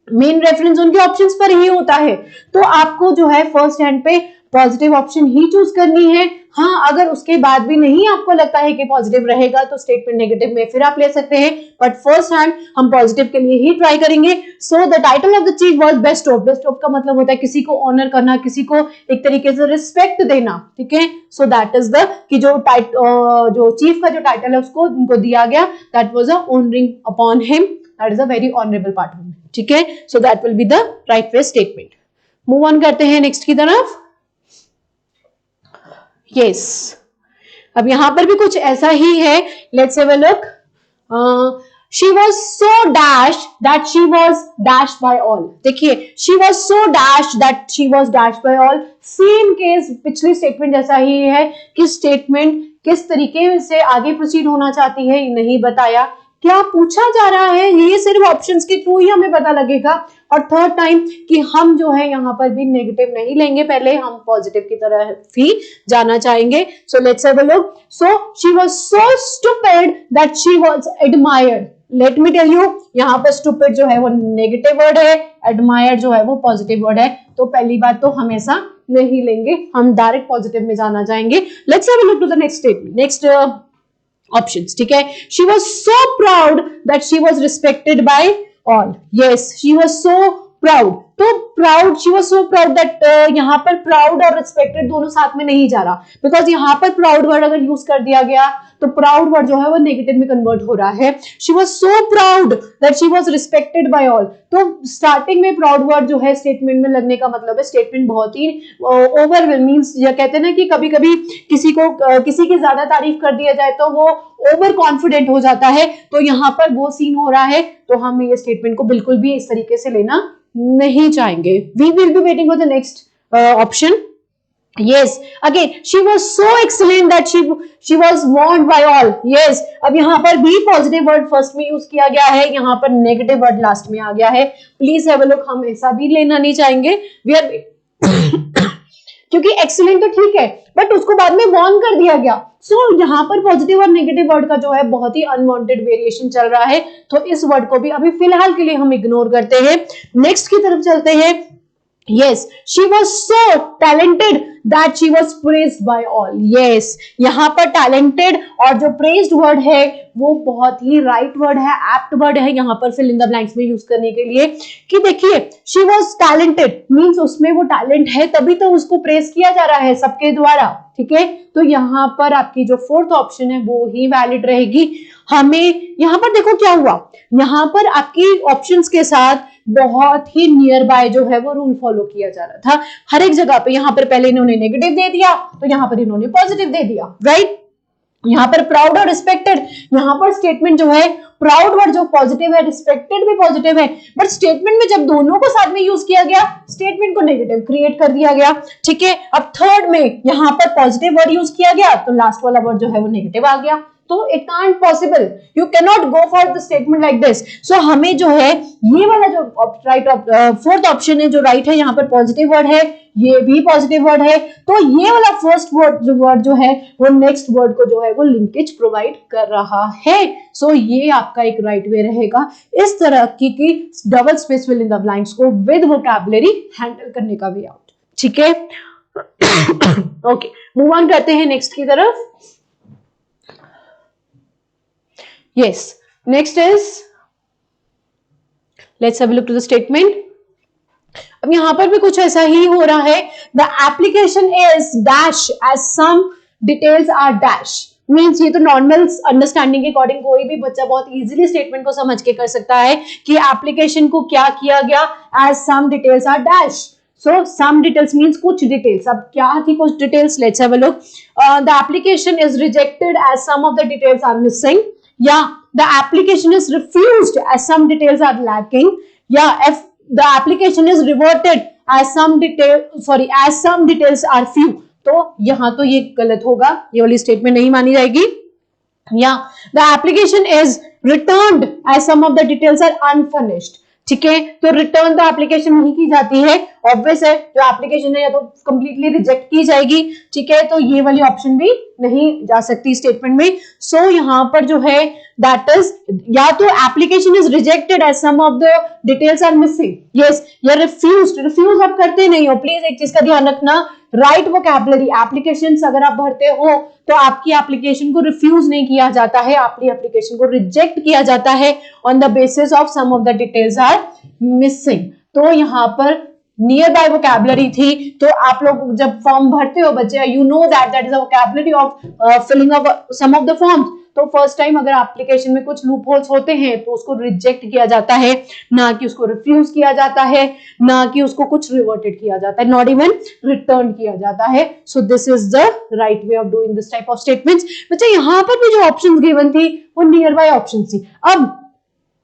मेन रेफरेंस उनके ऑप्शंस पर ही होता है, तो आपको जो है फर्स्ट हैंड पे पॉजिटिव ऑप्शन ही चूज करनी है। हाँ, अगर उसके बाद भी नहीं आपको लगता है कि पॉजिटिव रहेगा, तो स्टेटमेंट नेगेटिव में फिर आप ले सकते हैं, बट फर्स्ट हैंड हम पॉजिटिव के लिए ही ट्राई करेंगे। So the title of the chief was best of. Best of का मतलब होता है किसी को ऑनर करना, किसी को एक तरीके से रिस्पेक्ट देना। ठीक है, सो दैट इज द कि जो चीफ का जो टाइटल है उसको उनको दिया गया, that was a honouring upon him, that is a very honourable part of him. ठीक है, so that will be the right way statement. Move on करते हैं नेक्स्ट की तरफ। यस, अब यहां पर भी कुछ ऐसा ही है, let's have a look. she was so dashed that she was dashed by all. देखिए she was so dashed that she was dashed by all, same case पिछली स्टेटमेंट जैसा ही है कि स्टेटमेंट किस तरीके से आगे प्रोसीड होना चाहती है नहीं बताया, क्या पूछा जा रहा है ये सिर्फ ऑप्शंस के थ्रू ही हमें पता लगेगा। और थर्ड टाइम कि हम जो है यहाँ पर भी नेगेटिव नहीं लेंगे, पहले हम पॉजिटिव की तरह ही जाना चाहेंगे। So let's have a look. So she was so stupid that she was admired. Let me tell you, यहाँ पर स्टूपिड जो है वो नेगेटिव वर्ड है, एडमायर्ड जो है वो पॉजिटिव वर्ड है। तो पहली बात तो हमेशा नहीं लेंगे, हम डायरेक्ट पॉजिटिव में जाना चाहेंगे। Let's have a look to the next statement, next options, ठीक है। She was so proud that she was respected by all. Yes, she was so proud. तो proud, she was so proud that, यहाँ पर proud और respected दोनों साथ में नहीं जा रहा, बिकॉज यहाँ पर प्राउड वर्ड अगर यूज कर दिया गया तो प्राउड वर्ड जो है वो नेगेटिव में कन्वर्ट हो रहा है। She was so proud that she was respected by all. तो स्टार्टिंग में प्राउड वर्ड जो है स्टेटमेंट में लगने का मतलब है स्टेटमेंट बहुत ही ओवरवेलमिंग, या कहते हैं ना कि कभी कभी किसी को किसी की ज्यादा तारीफ कर दिया जाए तो वो ओवर कॉन्फिडेंट हो जाता है, तो यहाँ पर वो सीन हो रहा है। तो हम ये स्टेटमेंट को बिल्कुल भी इस तरीके से लेना नहीं चाहेंगे। We will be waiting for the next option. Yes, again, she was so excellent that she was warned by all. Yes, अब यहाँ पर भी पॉजिटिव वर्ड फर्स्ट में यूज किया गया है, यहाँ पर नेगेटिव वर्ड लास्ट में आ गया है। प्लीज हैव अ लुक, हम ऐसा भी लेना नहीं चाहेंगे। वी आर क्योंकि एक्सीलेंट तो ठीक है बट उसको बाद में वॉर्न कर दिया गया। सो यहाँ पर पॉजिटिव और नेगेटिव वर्ड का जो है बहुत ही अनवांटेड वेरिएशन चल रहा है, तो इस वर्ड को भी अभी फिलहाल के लिए हम इग्नोर करते हैं। नेक्स्ट की तरफ चलते हैं। Yes, she was so talented that she was praised by all. Yes, यहाँ पर talented और जो praised word है वो बहुत ही right word है, apt word है यहाँ पर fill in the blanks में यूज करने के लिए। कि देखिए she was talented means उसमें वो talent है तभी तो उसको praise किया जा रहा है सबके द्वारा, ठीक है। तो यहाँ पर आपकी जो फोर्थ ऑप्शन है वो ही वैलिड रहेगी। हमें यहाँ पर देखो क्या हुआ, यहाँ पर आपकी ऑप्शंस के साथ बहुत ही नियर बाय जो है वो रूल फॉलो किया जा रहा था हर एक जगह पे। यहाँ पर पहले इन्होंने नेगेटिव दे दिया तो यहाँ पर इन्होंने पॉजिटिव दे दिया, राइट। यहाँ पर प्राउड और रिस्पेक्टेड, यहाँ पर स्टेटमेंट जो है प्राउड वर्ड जो पॉजिटिव है, रिस्पेक्टेड भी पॉजिटिव है, बट स्टेटमेंट में जब दोनों को साथ में यूज किया गया स्टेटमेंट को नेगेटिव क्रिएट कर दिया गया, ठीक है। अब थर्ड में यहाँ पर पॉजिटिव वर्ड यूज किया गया तो लास्ट वाला वर्ड जो है वो नेगेटिव आ गया। तो it can't possible, you can not go for the statement like this. So हमें जो है ये वाला जो राइट फोर्थ ऑप्शन है जो राइट है, यहाँ पर पॉजिटिव वर्ड है, ये भी पॉजिटिव वर्ड है, तो ये वाला फर्स्ट वर्ड जो है वो नेक्स्ट वर्ड को जो है वो लिंकेज प्रोवाइड कर रहा है। सो ये आपका एक राइट वे रहेगा इस तरह की double space fill in the blanks को विद वोकैबुलरी हैंडल करने का वे आउट, ठीक है। ओके, मूव ऑन करते हैं नेक्स्ट की तरफ। Yes, next is, let's have a look to the statement. अब यहां पर भी कुछ ऐसा ही हो रहा है। The application is dash as some details are dash means ये तो नॉर्मल अंडरस्टैंडिंग के अकॉर्डिंग कोई भी बच्चा बहुत इजीली स्टेटमेंट को समझ के कर सकता है कि एप्लीकेशन को क्या किया गया, as some details are dash. So some details means कुछ details. अब क्या थी कुछ details? Let's have a look. The application is rejected as some of the details are missing. Yeah, the application is refused as some details are lacking. Yeah, if the application is reverted as some details are few. तो यहाँ तो ये गलत होगा, ये वाली statement नहीं मानी जाएगी। Yeah, the application is returned as some of the details are unfurnished. ठीक है, तो रिटर्न तो एप्लीकेशन नहीं की जाती है, ऑब्वियस है, जो एप्लीकेशन है या तो कंप्लीटली रिजेक्ट की जाएगी, ठीक है। तो ये वाली ऑप्शन भी नहीं जा सकती स्टेटमेंट में। सो यहाँ पर जो है दैट इज या तो application is rejected as some of the details are missing, yes, या रिफ्यूज आप करते नहीं हो। प्लीज एक चीज का ध्यान रखना, राइट वोकैबुलरी एप्लीकेशंस अगर आप भरते हो तो आपकी एप्लीकेशन को रिफ्यूज नहीं किया जाता है, आपकी एप्लीकेशन को रिजेक्ट किया जाता है on the basis of some of the details are missing. तो यहाँ पर नियर बाय वोकैबुलरी थी, तो आप लोग जब फॉर्म भरते हो बच्चे, you know that is a vocabulary of filling of some of the forms, तो फर्स्ट टाइम अगर एप्लीकेशन में कुछ लूप होल्स होते हैं तो उसको रिजेक्ट किया जाता है, ना कि उसको रिफ्यूज किया जाता है, ना कि उसको कुछ रिवर्टेड किया जाता है, नॉट इवन रिटर्न किया जाता है. So this is the right way of doing this type of statements. बच्चा यहाँ पर भी जो ऑप्शंस गिवन थी वो नियर बाय ऑप्शन थी. अब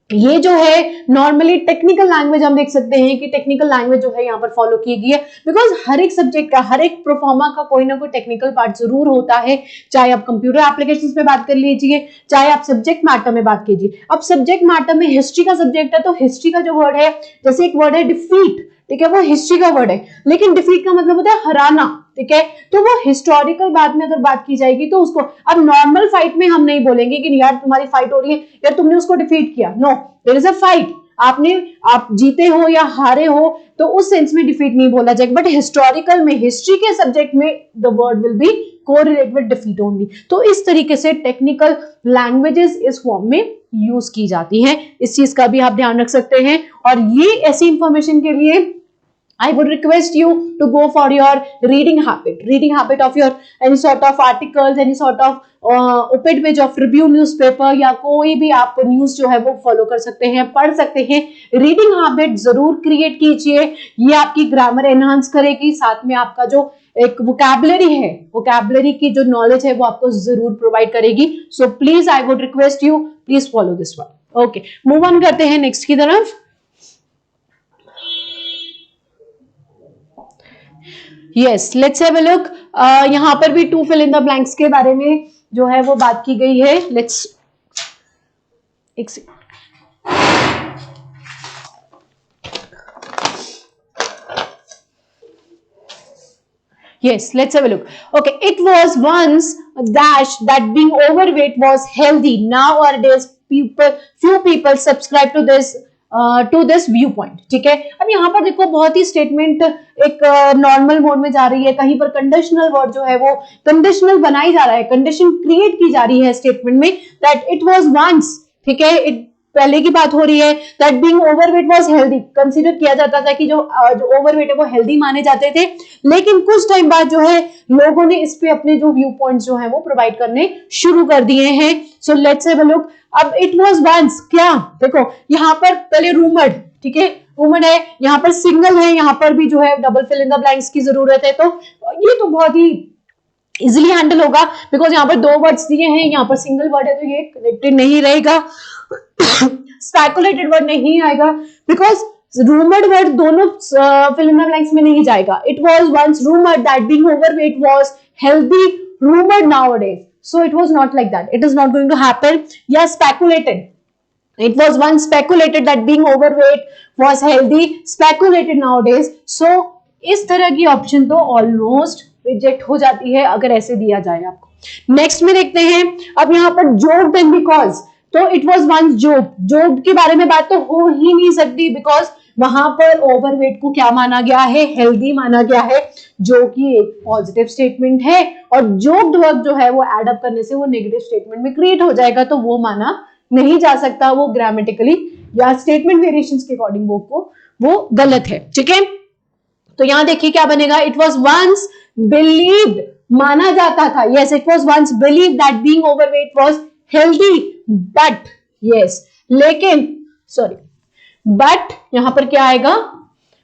ये जो है नॉर्मली टेक्निकल लैंग्वेज हम देख सकते हैं कि टेक्निकल लैंग्वेज जो है यहाँ पर फॉलो की गई है, बिकॉज हर एक सब्जेक्ट का, हर एक प्रोफार्मा का कोई ना कोई टेक्निकल पार्ट जरूर होता है. चाहे आप कंप्यूटर एप्लीकेशंस पे बात कर लीजिए, चाहे आप सब्जेक्ट मैटर में बात कीजिए. अब सब्जेक्ट मैटर में हिस्ट्री का सब्जेक्ट है तो हिस्ट्री का जो वर्ड है, जैसे एक वर्ड है डिफीट, ठीक है, वो हिस्ट्री का वर्ड है, लेकिन डिफीट का मतलब होता है हराना, ठीक है, तो वो हिस्टोरिकल बात में अगर बात की जाएगी तो उसको, अब नॉर्मल फाइट में हम नहीं बोलेंगे कि यार तुम्हारी फाइट हो रही है, यार तुमने उसको डिफीट किया. No, there is a fight. आप जीते हो या हारे हो तो उस सेंस में डिफीट नहीं बोला जाएगा, बट हिस्टोरिकल में, हिस्ट्री के सब्जेक्ट में the word will be correlate with defeat only. तो इस तरीके से टेक्निकल लैंग्वेजेस इस फॉर्म में यूज की जाती हैं. इस चीज का भी आप ध्यान रख सकते हैं. और ये ऐसी इंफॉर्मेशन के लिए I would request you to go for your reading habit of your any sort of articles, any sort of op-ed page of review newspaper या कोई भी आप न्यूज जो है वो फॉलो कर सकते हैं, पढ़ सकते हैं. रीडिंग हैबिट जरूर क्रिएट कीजिए, ये आपकी ग्रामर एनहांस करेगी, साथ में आपका जो एक वोकैबुलरी है, वोकैबुलरी की जो नॉलेज है वो आपको जरूर प्रोवाइड करेगी. So please I would request you, please follow this one. Okay, move on करते हैं नेक्स्ट की तरफ. Yes, let's have a look. यहां पर भी two fill in the blanks के बारे में जो है वो बात की गई है. Let's Yes, let's have a look. Okay, it was once dash that being overweight was healthy. Nowadays, few people subscribe to this viewpoint. ठीक है, अब यहाँ पर देखो बहुत ही स्टेटमेंट एक नॉर्मल मोड में जा रही है, कहीं पर कंडीशनल वर्ड जो है वो कंडीशनल बनाई जा रहा है, कंडीशन क्रिएट की जा रही है स्टेटमेंट में, दैट इट वाज वंस, ठीक है, पहले की बात हो रही है, that being overweight was healthy, consider किया जाता था कि जो ओवरवेट है वो हेल्दी माने जाते थे, लेकिन कुछ टाइम बाद जो है लोगों ने इस पे अपने जो व्यू पॉइंट्स जो है वो प्रोवाइड करने शुरू कर दिए हैं. सो लेट्स हैव अ लुक. अब इट वाज वंस क्या, देखो यहाँ पर पहले रूमर्ड, ठीक है, रूमर्ड है, यहाँ पर सिंगल है, यहाँ पर भी जो है double fill in the blanks की जरूरत है. तो ये तो बहुत ही इजिली हैंडल होगा, बिकॉज यहाँ पर दो वर्ड्स दिए हैं, यहाँ पर सिंगल वर्ड है तो ये कनेक्टेड नहीं रहेगा. स्पेकुलेटेड वर्ड नहीं आएगा, बिकॉज रूमर्ड वर्ड दोनों फिल इन द ब्लैंक्स में नहीं जाएगा. It was once rumoured that being overweight was healthy, rumoured nowadays. So it was not like that. It is not going to happen. Yeah, speculated. It was once speculated that being overweight was healthy. Speculated nowadays. So इस तरह की option तो almost reject हो जाती है अगर ऐसे दिया जाए आपको. नेक्स्ट में देखते हैं. अब यहाँ पर जोक्ड एंड बिकॉज, तो it was once joked. Joked के बारे में बात तो हो ही नहीं सकती, बिकॉज वहां पर ओवरवेट को क्या माना गया है, हेल्दी माना गया है, जो कि एक पॉजिटिव स्टेटमेंट है. और जोक्ड वर्ब जो है वो एड अप करने से वो नेगेटिव स्टेटमेंट में क्रिएट हो जाएगा, तो वो माना नहीं जा सकता, वो ग्रामेटिकली या स्टेटमेंट वेरिएशंस के अकॉर्डिंग वो गलत है. ठीक है, तो यहां देखिए क्या बनेगा. इट वाज वंस बिलीव्ड, माना जाता था. Yes, it was once believed that being overweight was healthy, but yes, लेकिन सॉरी, बट यहां पर क्या आएगा,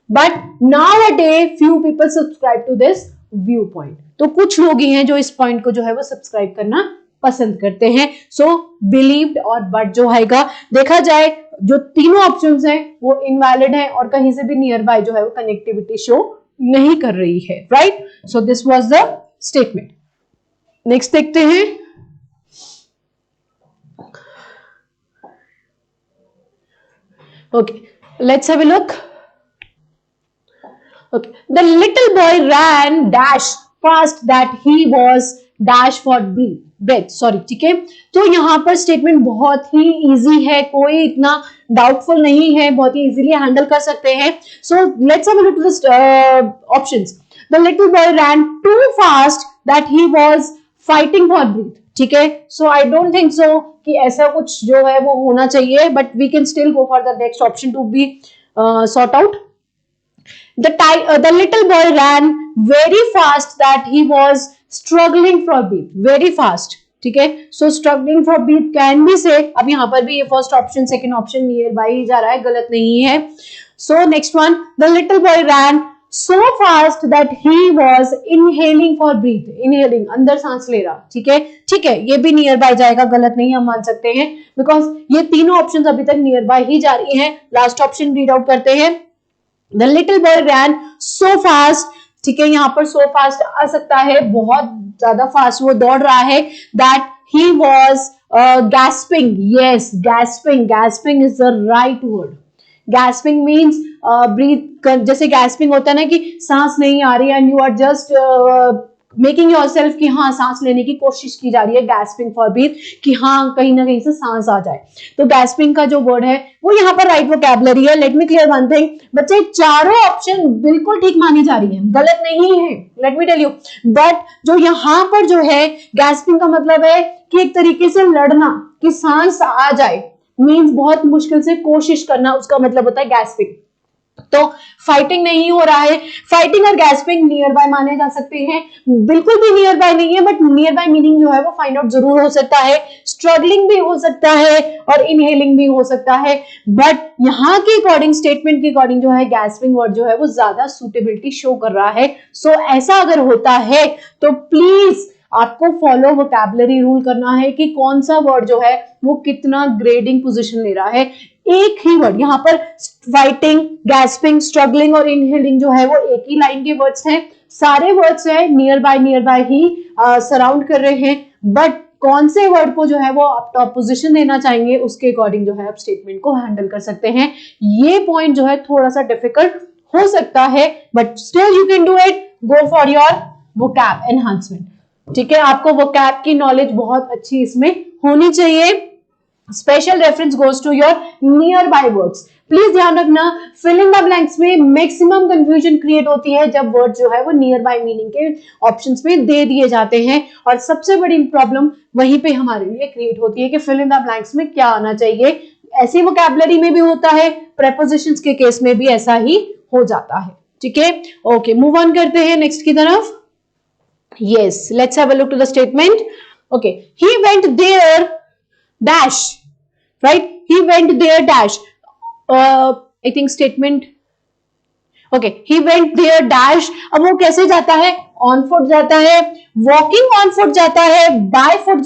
but nowadays few people subscribe to this view point. तो कुछ लोग ही हैं जो इस पॉइंट को जो है वो सब्सक्राइब करना पसंद करते हैं. सो बिलीव्ड और बट जो आएगा, देखा जाए जो तीनों ऑप्शंस हैं वो इनवैलिड हैं और कहीं से भी नियर बाय जो है वो कनेक्टिविटी शो नहीं कर रही है. Right, so this was the statement. Next देखते हैं. Okay, let's have a look. Okay, the little boy ran dash fast that he was dash for breath. Sorry, ठीक है. तो यहाँ पर स्टेटमेंट बहुत ही इजी है, कोई इतना डाउटफुल नहीं है, बहुत ही इजीली हैंडल कर सकते हैं. So let's have a look at the options. The little boy ran too fast that he was fighting for breath. ठीक है, सो आई डोंट थिंक सो कि ऐसा कुछ जो है वो होना चाहिए, but we can still go for the next option to be sort out. The little boy ran very fast that he was struggling for breath. Very fast. ठीक है। So struggling for breath can be say, अब यहाँ पर भी ये first option second option near by ही जा रहा है, गलत नहीं है। So next one, the little boy ran so fast that he was inhaling for breath, inhaling अंदर सांस ले रहा, ठीक है, ठीक है, ये भी नियर बाय जाएगा, गलत नहीं हम मान सकते हैं, बिकॉज ये तीनों ऑप्शंस अभी तक नियर बाय ही जा रही हैं। लास्ट ऑप्शन रीड आउट करते हैं, the little boy ran so fast, ठीक है, यहाँ पर सो फास्ट आ सकता है, बहुत ज्यादा फास्ट वो दौड़ रहा है, that he was gasping, yes, gasping is the right word. Gasping means breath, जैसे गैस्पिंग होता है ना कि सांस नहीं आ रही and you are just making yourself कि हाँ सांस लेने की कोशिश की जा रही है, गैस्पिंग फॉर ब्रीथ, कि हाँ कहीं ना कहीं से सांस आ जाए। तो गैस्पिंग का जो वर्ड है वो यहाँ पर राइट वोकैबुलरी है। Let me clear one thing बच्चे, चारों ऑप्शन बिल्कुल ठीक मानी जा रही है, गलत नहीं है, let me tell you, but जो यहाँ पर जो है गैस्पिंग का मतलब है कि एक तरीके से लड़ना, कि सांस आ जाए, मीन्स बहुत मुश्किल से कोशिश करना, उसका मतलब होता है गैस्पिंग। तो फाइटिंग नहीं हो रहा है, फाइटिंग और गैस्पिंग नियर बाय माने जा सकते हैं, बिल्कुल भी नियर बाय नहीं है, बट नियर बाय मीनिंग जो है वो फाइंड आउट जरूर हो सकता है, स्ट्रगलिंग भी हो सकता है और इनहेलिंग भी हो सकता है, बट यहाँ के अकॉर्डिंग, स्टेटमेंट के अकॉर्डिंग जो है गैस्पिंग वर्ड जो है वो ज्यादा सुटेबिलिटी शो कर रहा है। सो ऐसा अगर होता है तो प्लीज आपको फॉलो वोकैबुलरी रूल करना है कि कौन सा वर्ड जो है वो कितना ग्रेडिंग पोजीशन ले रहा है। एक ही वर्ड यहाँ पर फाइटिंग, गैस्पिंग, स्ट्रगलिंग और इनहेलिंग जो है वो एक ही लाइन के वर्ड्स हैं, सारे वर्ड्स है नियर बाय ही सराउंड कर रहे हैं, बट कौन से वर्ड को जो है वो आप टॉप पोजीशन देना चाहेंगे उसके अकॉर्डिंग जो है आप स्टेटमेंट को हैंडल कर सकते हैं। ये पॉइंट जो है थोड़ा सा डिफिकल्ट हो सकता है, but still you can do it, go for your vocab enhancement, ठीक है। आपको वोकैब की नॉलेज बहुत अच्छी इसमें होनी चाहिए। Special reference goes to your nearby words. Please ध्यान रखना, फिल इन द ब्लैंक्स में मैक्सिमम कंफ्यूजन क्रिएट होती है जब वर्ड जो है वो नियर बाय मीनिंग के ऑप्शंस में दे दिए जाते हैं, और सबसे बड़ी प्रॉब्लम वहीं पे हमारे लिए क्रिएट होती है कि फिल इन द ब्लैंक्स में क्या आना चाहिए। ऐसी वोकैबुलरी में भी होता है, प्रेपोजिशंस के केस में भी ऐसा ही हो जाता है, ठीक है। ओके, मूव ऑन करते हैं नेक्स्ट की तरफ। Yes, let's have a look to the statement. Okay, he went there dash, right? He went there dash. I think statement. Okay, he went there dash. अब वो कैसे जाता है? On foot जाता है, walking on foot जाता है, by foot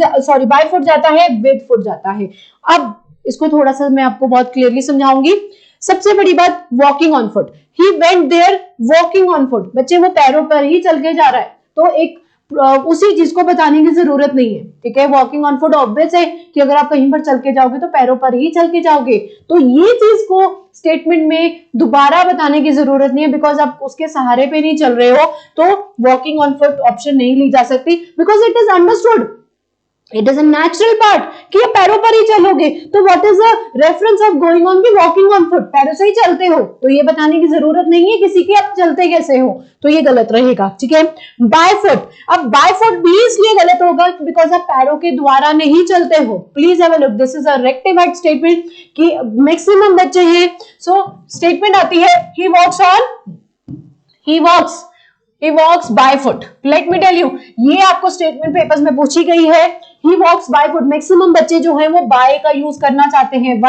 जाता है, with foot जाता है। अब इसको थोड़ा सा मैं आपको बहुत क्लियरली समझाऊंगी। सबसे बड़ी बात, walking on foot. He went there walking on foot. बच्चे वो पैरों पर ही चल के जा रहा है, तो एक उसी चीज को बताने की जरूरत नहीं है, ठीक है। वॉकिंग ऑन फुट ऑब्वियस है कि अगर आप कहीं पर चल के जाओगे तो पैरों पर ही चल के जाओगे, तो ये चीज को स्टेटमेंट में दोबारा बताने की जरूरत नहीं है, बिकॉज आप उसके सहारे पे नहीं चल रहे हो, तो वॉकिंग ऑन फुट ऑप्शन नहीं ली जा सकती, because it is understood, it is a natural part कि आप पैरों पर ही चलोगे, तो what is the reference of going on की वॉकिंग ऑन फुट, पैरों से ही चलते हो, तो ये बताने की जरूरत नहीं है किसी की आप चलते कैसे हो, तो ये गलत रहेगा, ठीक है। बाय फुट, अब बाय फुट भी इसलिए गलत होगा बिकॉज आप पैरों के द्वारा नहीं चलते हो। Please have a look, this is a rectified statement कि मैक्सिमम बच्चे हैं। सो स्टेटमेंट आती है he walks by foot. Let me tell you, ये आपको स्टेटमेंट पेपर्स में पूछी गई है, he walks by foot. Maximum बच्चे जो है वो बाय का यूज करना चाहते हैं,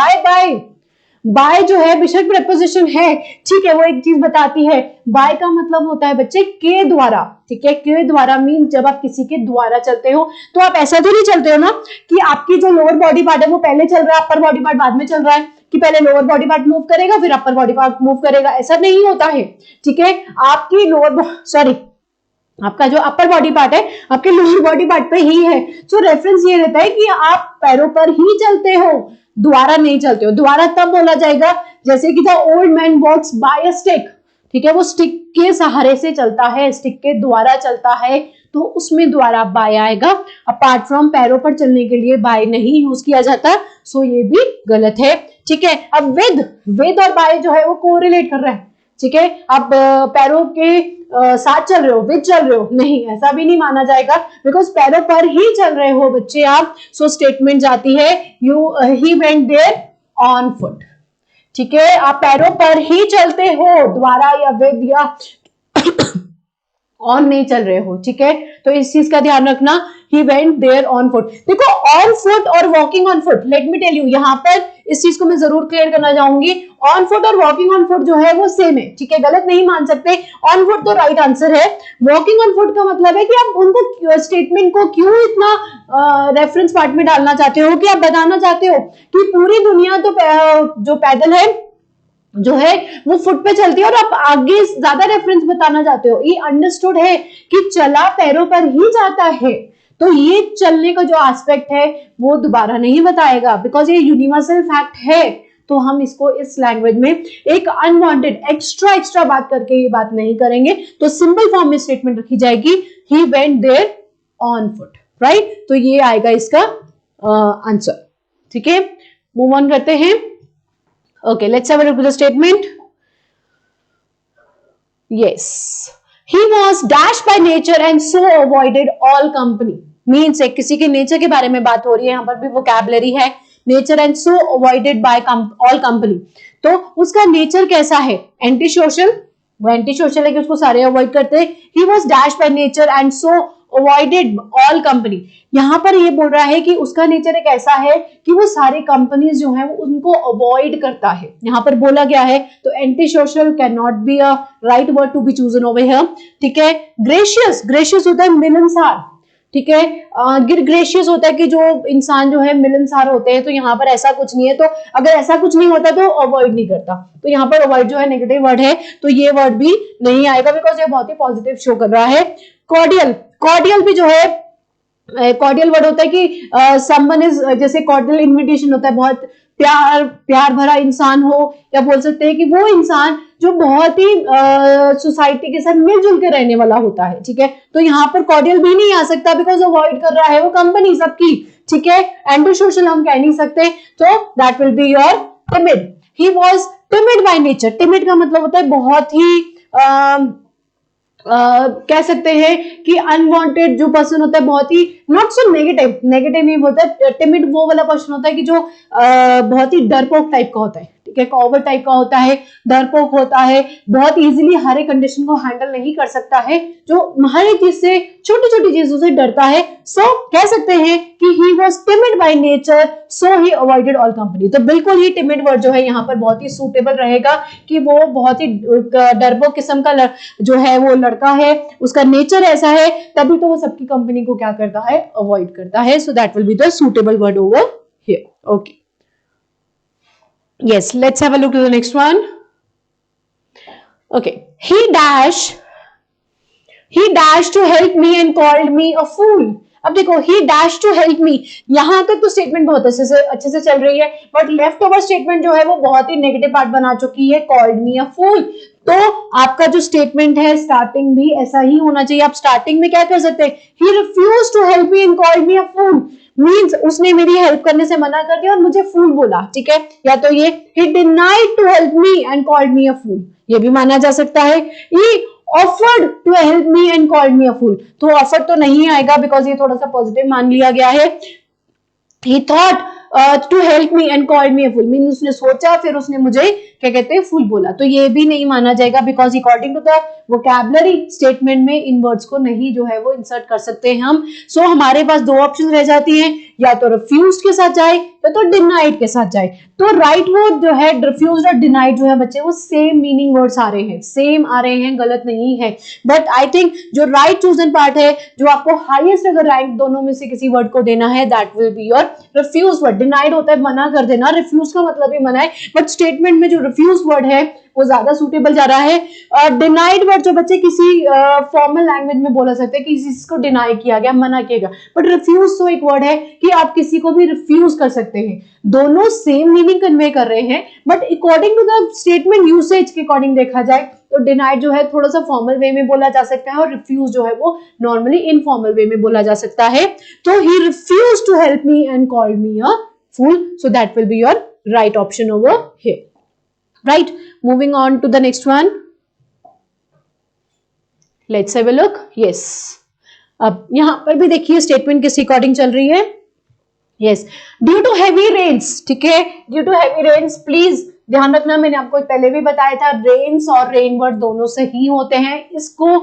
बाय जो है बेशक प्रेपोजिशन है, ठीक है, वो एक चीज बताती है, बाय का मतलब होता है बच्चे के द्वारा, ठीक है, के द्वारा मीन जब आप किसी के द्वारा चलते हो, तो आप ऐसा तो नहीं चलते हो ना कि आपकी जो लोअर बॉडी पार्ट है वो पहले चल रहा है, अपर बॉडी पार्ट बाद में चल रहा है, कि पहले लोअर बॉडी पार्ट मूव करेगा फिर अपर बॉडी पार्ट मूव करेगा, ऐसा नहीं होता है, ठीक है। आपका जो अपर बॉडी पार्ट है आपके लोअर बॉडी पार्ट पे ही है, सो रेफरेंस ये रहता है कि आप पैरों पर ही चलते हो, द्वारा नहीं चलते हो। द्वारा तब बोला जाएगा जैसे कि the old man walks by a stick, ठीक है, वो स्टिक के सहारे से चलता है, स्टिक के द्वारा चलता है, तो उसमें द्वारा बाय आएगा। अपार्ट फ्रॉम पैरों पर चलने के लिए बाय नहीं यूज किया जाता, सो ये भी गलत है, ठीक है। अब विद और बाय जो है वो कोरिलेट कर रहा है, ठीक है। अब पैरों के साथ चल रहे हो, विद चल रहे हो, नहीं, ऐसा भी नहीं माना जाएगा, बिकॉज पैरों पर ही चल रहे हो बच्चे आप। सो स्टेटमेंट जाती है he went there on foot, ठीक है, आप पैरों पर ही चलते हो, द्वारा या विद या ऑन नहीं चल रहे हो, ठीक है, तो इस चीज का ध्यान रखना। He went there on foot, देखो ऑन फुट और walking on foot, let me tell you, यहाँ पर इस चीज को मैं जरूर क्लियर करना चाहूंगी, ऑन फुट और वॉकिंग ऑन फुट जो है वो सेम है, ठीक है, गलत नहीं मान सकते, ऑन फुट तो राइट आंसर है। वॉकिंग ऑन फुट का मतलब है कि आप उनको स्टेटमेंट को क्यों इतना रेफरेंस पार्ट में डालना चाहते हो, कि आप बताना चाहते हो कि पूरी दुनिया तो जो पैदल है जो है वो फुट पे चलती है, और आप आगे ज्यादा रेफरेंस बताना चाहते हो, ये अंडरस्टूड है कि चला पैरों पर ही जाता है, तो ये चलने का जो एस्पेक्ट है वो दोबारा नहीं बताएगा, बिकॉज ये यूनिवर्सल फैक्ट है, तो हम इसको इस लैंग्वेज में एक अनवांटेड एक्स्ट्रा बात करके ये बात नहीं करेंगे, तो सिंपल फॉर्म में स्टेटमेंट रखी जाएगी, he went there on foot, right, तो ये आएगा इसका आंसर, ठीक है। मूव ऑन करते हैं। Okay, let's have a look at the statement. Yes, he was dashed by nature and so avoided all company. Means एक किसी के नेचर के बारे में बात हो रही है, यहाँ पर भी vocabulary है, nature and so avoided by all company. तो उसका नेचर कैसा है, एंटी सोशल, वो एंटी सोशल है कि उसको सारे अवॉइड करते हैं। He was dashed by nature and so avoided all company, यहां पर ये बोल रहा है कि उसका नेचर एक ऐसा है कि वो सारे कंपनीज जो है वो उनको अवॉइड करता है, यहां पर बोला गया है, तो antisocial can not be a right word to be chosen over here, ठीक है। ग्रेशियस, ग्रेशियस होता है मिलनसार, ठीक है, ग्रेशियस होता है कि जो इंसान जो है मिलनसार होते हैं, तो यहाँ पर ऐसा कुछ नहीं है, तो अगर ऐसा कुछ नहीं होता तो अवॉइड नहीं करता, तो यहाँ पर अवॉइड जो है नेगेटिव वर्ड है, तो ये वर्ड भी नहीं आएगा, बिकॉज ये बहुत ही पॉजिटिव शो कर रहा है। कॉर्डियल, कॉर्डियल भी जो है कॉर्डियल वर्ड होता है कि समवन इज, जैसे कॉर्डियल इन्विटेशन होता है, बहुत प्यार भरा इंसान हो, या बोल सकते हैं कि वो इंसान जो बहुत ही सोसाइटी के साथ मिलजुल के रहने वाला होता है, ठीक है, तो यहाँ पर कॉर्डियल भी नहीं आ सकता, बिकॉज अवॉइड कर रहा है वो कंपनी सबकी, ठीक है, एंटी सोशल हम कह नहीं सकते, तो that will be your timid. He was timid by nature, timid का मतलब होता है बहुत ही कह सकते हैं कि अनवांटेड जो पर्सन होता है, बहुत ही नॉट सो नेगेटिव, नेगेटिव नहीं होता है, टिमिड वो वाला पर्सन होता है कि जो बहुत ही डरपोक टाइप का होता है, ठीक है, कॉवर्ड टाइप का होता है, डरपोक होता है, बहुत इजीली हर एक कंडीशन को हैंडल नहीं कर सकता है, जो हर एक चीज से, छोटी छोटी चीजों से डरता है, सो कह सकते हैं कि he was timid by nature so he avoided all company, तो बिल्कुल ही टिमिड वर्ड जो है यहाँ पर बहुत ही सूटेबल रहेगा, कि वो बहुत ही डरपोक किस्म का जो है वो लड़का है, उसका नेचर ऐसा है, तभी तो वो सबकी कंपनी को क्या करता है, अवॉइड करता है, so that will be the suitable word over here. Okay, yes, let's have a look at the next one. Okay, he dashed to help me and called me a fool. अब देखो, he dashed to help me, यहां तक तो statement बहुत अच्छे से चल रही है, बट लेफ्ट ओवर स्टेटमेंट जो है वो बहुत ही नेगेटिव पार्ट बना चुकी है, called me a fool, तो आपका जो स्टेटमेंट है स्टार्टिंग भी ऐसा ही होना चाहिए। आप स्टार्टिंग में क्या कर सकते हैं, he refused to help me and called me a fool, means उसने मेरी हेल्प करने से मना कर दिया और मुझे फूल बोला, ठीक है, या तो ये he denied to help me and called me a fool, ये भी माना जा सकता है। he offered to help me and called me a fool, तो ऑफर तो नहीं आएगा, बिकॉज ये थोड़ा सा पॉजिटिव मान लिया गया है। he thought to help me and called me a fool, mean उसने सोचा फिर उसने मुझे क्या कहते हैं फूल बोला, तो ये भी नहीं माना जाएगा, because according to the vocabulary statement में इन वर्ड्स को नहीं जो है वो इंसर्ट कर सकते हैं हम। सो हमारे पास दो ऑप्शन रह जाती हैं, या तो रिफ्यूज के साथ जाए या तो डिनाइड के साथ जाए, तो राइट वर्ड जो है रिफ्यूज और डिनाइड जो है बच्चे वो सेम मीनिंग वर्ड्स आ रहे हैं, सेम आ रहे हैं, गलत नहीं है, बट आई थिंक जो राइट चूजन पार्ट है, जो आपको हाईएस्ट अगर रैंक दोनों में से किसी वर्ड को देना है, that will be your refuse word. Denied होता है मना कर देना, रिफ्यूज का मतलब ही मना है, बट स्टेटमेंट में जो रिफ्यूज वर्ड है वो ज्यादा सूटेबल जा रहा है। डिनाइड वर्ड जो बच्चे किसी फॉर्मल लैंग्वेज में बोला सकते हैं कि किसी चीज को डिनाई किया गया, मना किया गया, बट रिफ्यूज तो एक वर्ड है कि आप किसी को भी रिफ्यूज कर सकते हैं, दोनों सेम मीनिंग कन्वे कर रहे हैं, but according to the statement usage के अकॉर्डिंग देखा जाए तो डिनाइड जो है थोड़ा सा फॉर्मल वे में बोला जा सकता है, और रिफ्यूज जो है वो नॉर्मली इनफॉर्मल वे में बोला जा सकता है। तो he refuse to help me and called me a fool, so that will be your right option over here. Right, moving on to the next one. Let's have a look. Yes, अब यहां पर भी देखिए statement किस according चल रही है। Yes, due to heavy rains, ठीक है, due to heavy rains, please ध्यान रखना, मैंने आपको पहले भी बताया था रेन्स और रेन वर्ड दोनों से ही होते हैं, इसको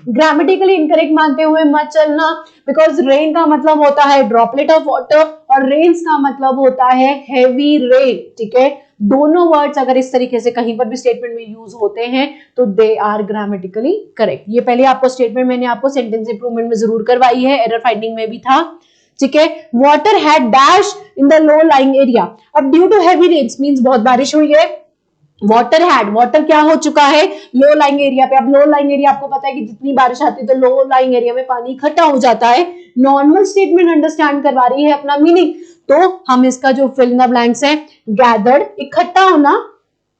ग्रामेटिकली इनकरेक्ट मानते हुए मत चलना, बिकॉज रेन का मतलब होता है ड्रॉपलेट ऑफ वाटर और रेन्स का मतलब होता है हैवी रेन, ठीक है। दोनों वर्ड्स अगर इस तरीके से कहीं पर भी स्टेटमेंट में यूज होते हैं तो दे आर ग्रामेटिकली करेक्ट। ये पहले आपको स्टेटमेंट मैंने आपको सेंटेंस इंप्रूवमेंट में जरूर करवाई है, एरर फाइंडिंग में भी था, ठीक है। Water had dash in the low lying area. अब due to heavy rains means बहुत बारिश हुई है, वाटर हैड, वाटर क्या हो चुका है लो लाइंग एरिया पे। अब लो लाइंग एरिया आपको पता है कि जितनी बारिश आती है तो लो लाइंग एरिया में पानी इकट्ठा हो जाता है। नॉर्मल स्टेटमेंट अंडरस्टैंड करवा रही है अपना मीनिंग, तो हम इसका जो फिल इन द ब्लैंक्स है, गैदर्ड, इकट्ठा होना,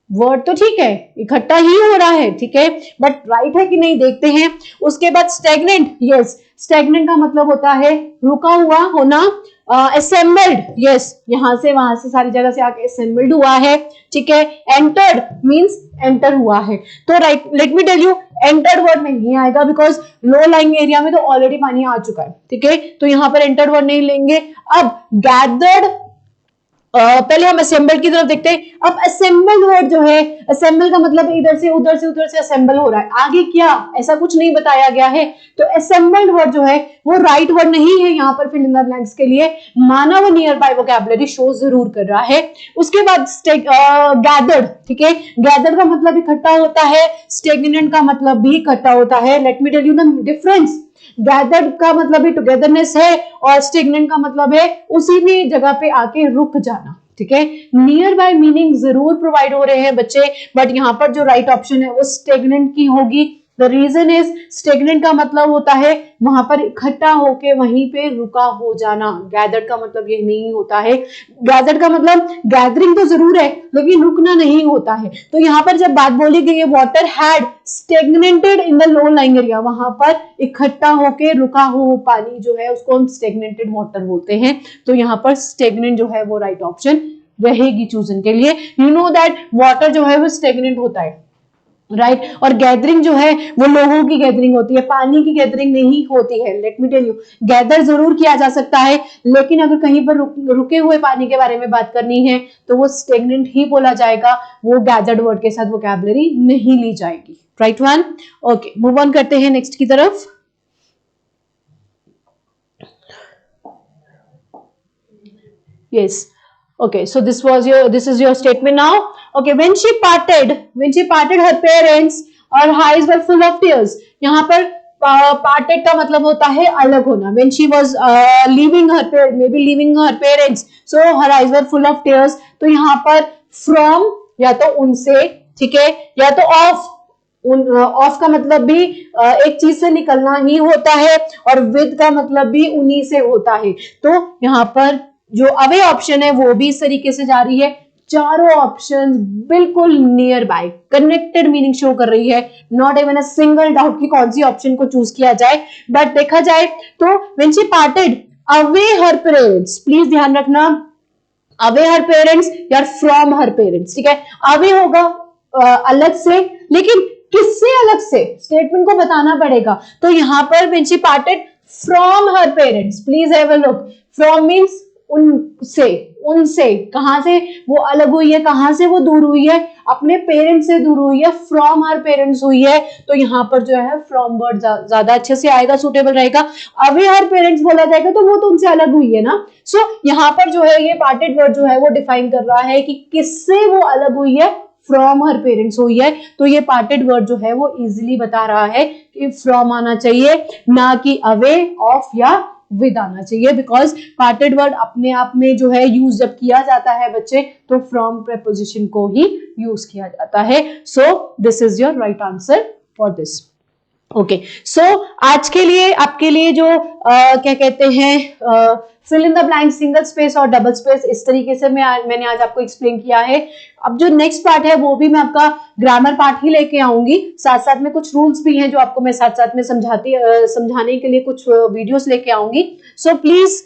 वर्ड तो ठीक है इकट्ठा ही हो रहा है, ठीक है, बट राइट है कि नहीं देखते हैं। उसके बाद स्टेगनेंट, यस, स्टेगनेंट का मतलब होता है रुका हुआ होना। असेंबल्ड, यस, यहां से वहां से सारी जगह से आके असेंबल्ड हुआ है, ठीक है। एंटर्ड मींस एंटर हुआ है, तो right, let me tell you, entered word नहीं आएगा बिकॉज लो लाइंग एरिया में तो ऑलरेडी पानी आ चुका है, ठीक है, तो यहां पर एंटर्ड वर्ड नहीं लेंगे। अब गैदर्ड, पहले हम असेंबल की तरफ देखते हैं। अब असेंबल वर्ड जो है, असेंबल का मतलब इधर से उधर से उधर से असेंबल हो रहा है, आगे क्या ऐसा कुछ नहीं बताया गया है, तो असेंबल्ड वर्ड जो है वो राइट वर्ड नहीं है यहाँ पर फिल इन द ब्लैंक्स के लिए, माना वो नियर बाय वोकैबुलरी शो जरूर कर रहा है। उसके बाद गैदर्ड, ठीक है, गैदर्ड का मतलब इकट्ठा होता है, स्टेगनेंट का मतलब भी इकट्ठा होता है। Let me tell you the difference, gathered का मतलब भी टुगेदरनेस है और स्टेगनेंट का मतलब है उसी भी जगह पे आके रुक जाना, ठीक है। नियर बाय मीनिंग जरूर प्रोवाइड हो रहे हैं बच्चे, बट यहाँ पर जो राइट ऑप्शन है वो स्टेगनेंट की होगी। द रीजन इज स्टेगनेंट का मतलब होता है वहां पर इकट्ठा होके वहीं पे रुका हो जाना, गैदर्ड का मतलब ये नहीं होता है। गैदर्ड का मतलब गैदरिंग तो जरूर है लेकिन रुकना नहीं होता है। तो यहाँ पर जब बात बोली गई है water had स्टेगनेटेड in the low lying area, वहां पर इकट्ठा होके रुका हो पानी जो है उसको हम स्टेगनेटेड वाटर बोलते हैं, तो यहाँ पर स्टेगनेंट जो है वो राइट ऑप्शन रहेगी चूजन के लिए। यू नो दैट वाटर जो है वो स्टेगनेंट होता है, राइट और गैदरिंग जो है वो लोगों की गैदरिंग होती है, पानी की गैदरिंग नहीं होती है। Let me tell you, gather जरूर किया जा सकता है लेकिन अगर कहीं पर रुके हुए पानी के बारे में बात करनी है तो वो स्टेगनेंट ही बोला जाएगा, वो गैदर्ड वर्ड के साथ वोकैबुलरी नहीं ली जाएगी। Right one, okay, move on करते हैं नेक्स्ट की तरफ। Yes, okay, so this is your statement now. Okay, when she parted her parents, her eyes were full of tears. यहाँ पर parted का मतलब होता है अलग होना। when she was leaving her parents, so her eyes were full of tears, तो यहाँ पर from या तो उनसे, ठीक है, या तो ऑफ का मतलब भी एक चीज से निकलना ही होता है और विद का मतलब भी उन्हीं से होता है। तो यहाँ पर जो अवे ऑप्शन है वो भी इस तरीके से जा रही है। चारों ऑप्शंस बिल्कुल near by connected meaning show कर रही है, not even a single doubt कि कौन सी ऑप्शन को चूज किया जाए। बट देखा जाए तो when she parted away her parents, please ध्यान रखना, अवे हर पेरेंट्स या फ्रॉम हर पेरेंट्स, ठीक है। अवे होगा अलग से, लेकिन किससे अलग से स्टेटमेंट को बताना पड़ेगा। तो यहाँ पर when she parted from her parents, please have a look, from means उनसे कहां से वो अलग हुई है, कहां से वो दूर हुई है, अपने पेरेंट्स से दूर हुई है, फ्रॉम हर पेरेंट्स हुई है, तो यहाँ पर जो है फ्रॉम वर्ड ज्यादा अच्छे से आएगा, सुटेबल रहेगा। अवे हर पेरेंट्स बोला जाएगा तो वो तो उनसे अलग हुई है ना। सो यहाँ पर जो है ये पार्टेड वर्ड जो है वो डिफाइन कर रहा है कि किससे वो अलग हुई है, फ्रॉम हर पेरेंट्स हुई है। तो ये पार्टेड वर्ड जो है वो इजिली बता रहा है कि फ्रॉम आना चाहिए, ना कि अवे, ऑफ या विद आना चाहिए, बिकॉज पार्टेड वर्ड अपने आप में जो है यूज जब किया जाता है बच्चे तो फ्रॉम प्रेपोजिशन को ही यूज किया जाता है। So this is your right answer for this. Okay, so आज के लिए आपके लिए जो क्या कहते हैं fill in the blank, single space और डबल स्पेस, इस तरीके से मैंने आज आपको एक्सप्लेन किया है। अब जो नेक्स्ट पार्ट है वो भी मैं आपका ग्रामर पार्ट ही लेके आऊंगी, साथ साथ में कुछ रूल्स भी हैं जो आपको मैं साथ साथ में समझाने के लिए कुछ वीडियोस लेके आऊंगी। सो प्लीज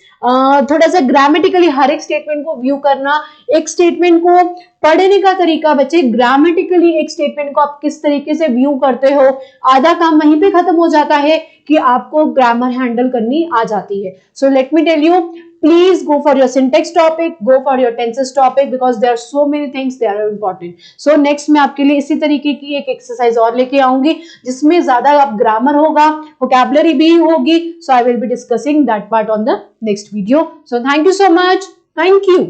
थोड़ा सा ग्रामेटिकली हर एक स्टेटमेंट को व्यू करना। एक स्टेटमेंट को पढ़ने का तरीका बच्चे, ग्रामेटिकली एक स्टेटमेंट को आप किस तरीके से व्यू करते हो, आधा काम वहीं पे खत्म हो जाता है कि आपको ग्रामर हैंडल करनी आ जाती है। So let me tell you, please go for your syntax topic, go for your tenses topic, because there are so many things they are important. So next मैं आपके लिए इसी तरीके की एक एक्सरसाइज और लेके आऊंगी जिसमें ज्यादा आप ग्रामर होगा, वोकैबुलरी भी होगी. So I will be discussing that part on the next video. So thank you so much. Thank you.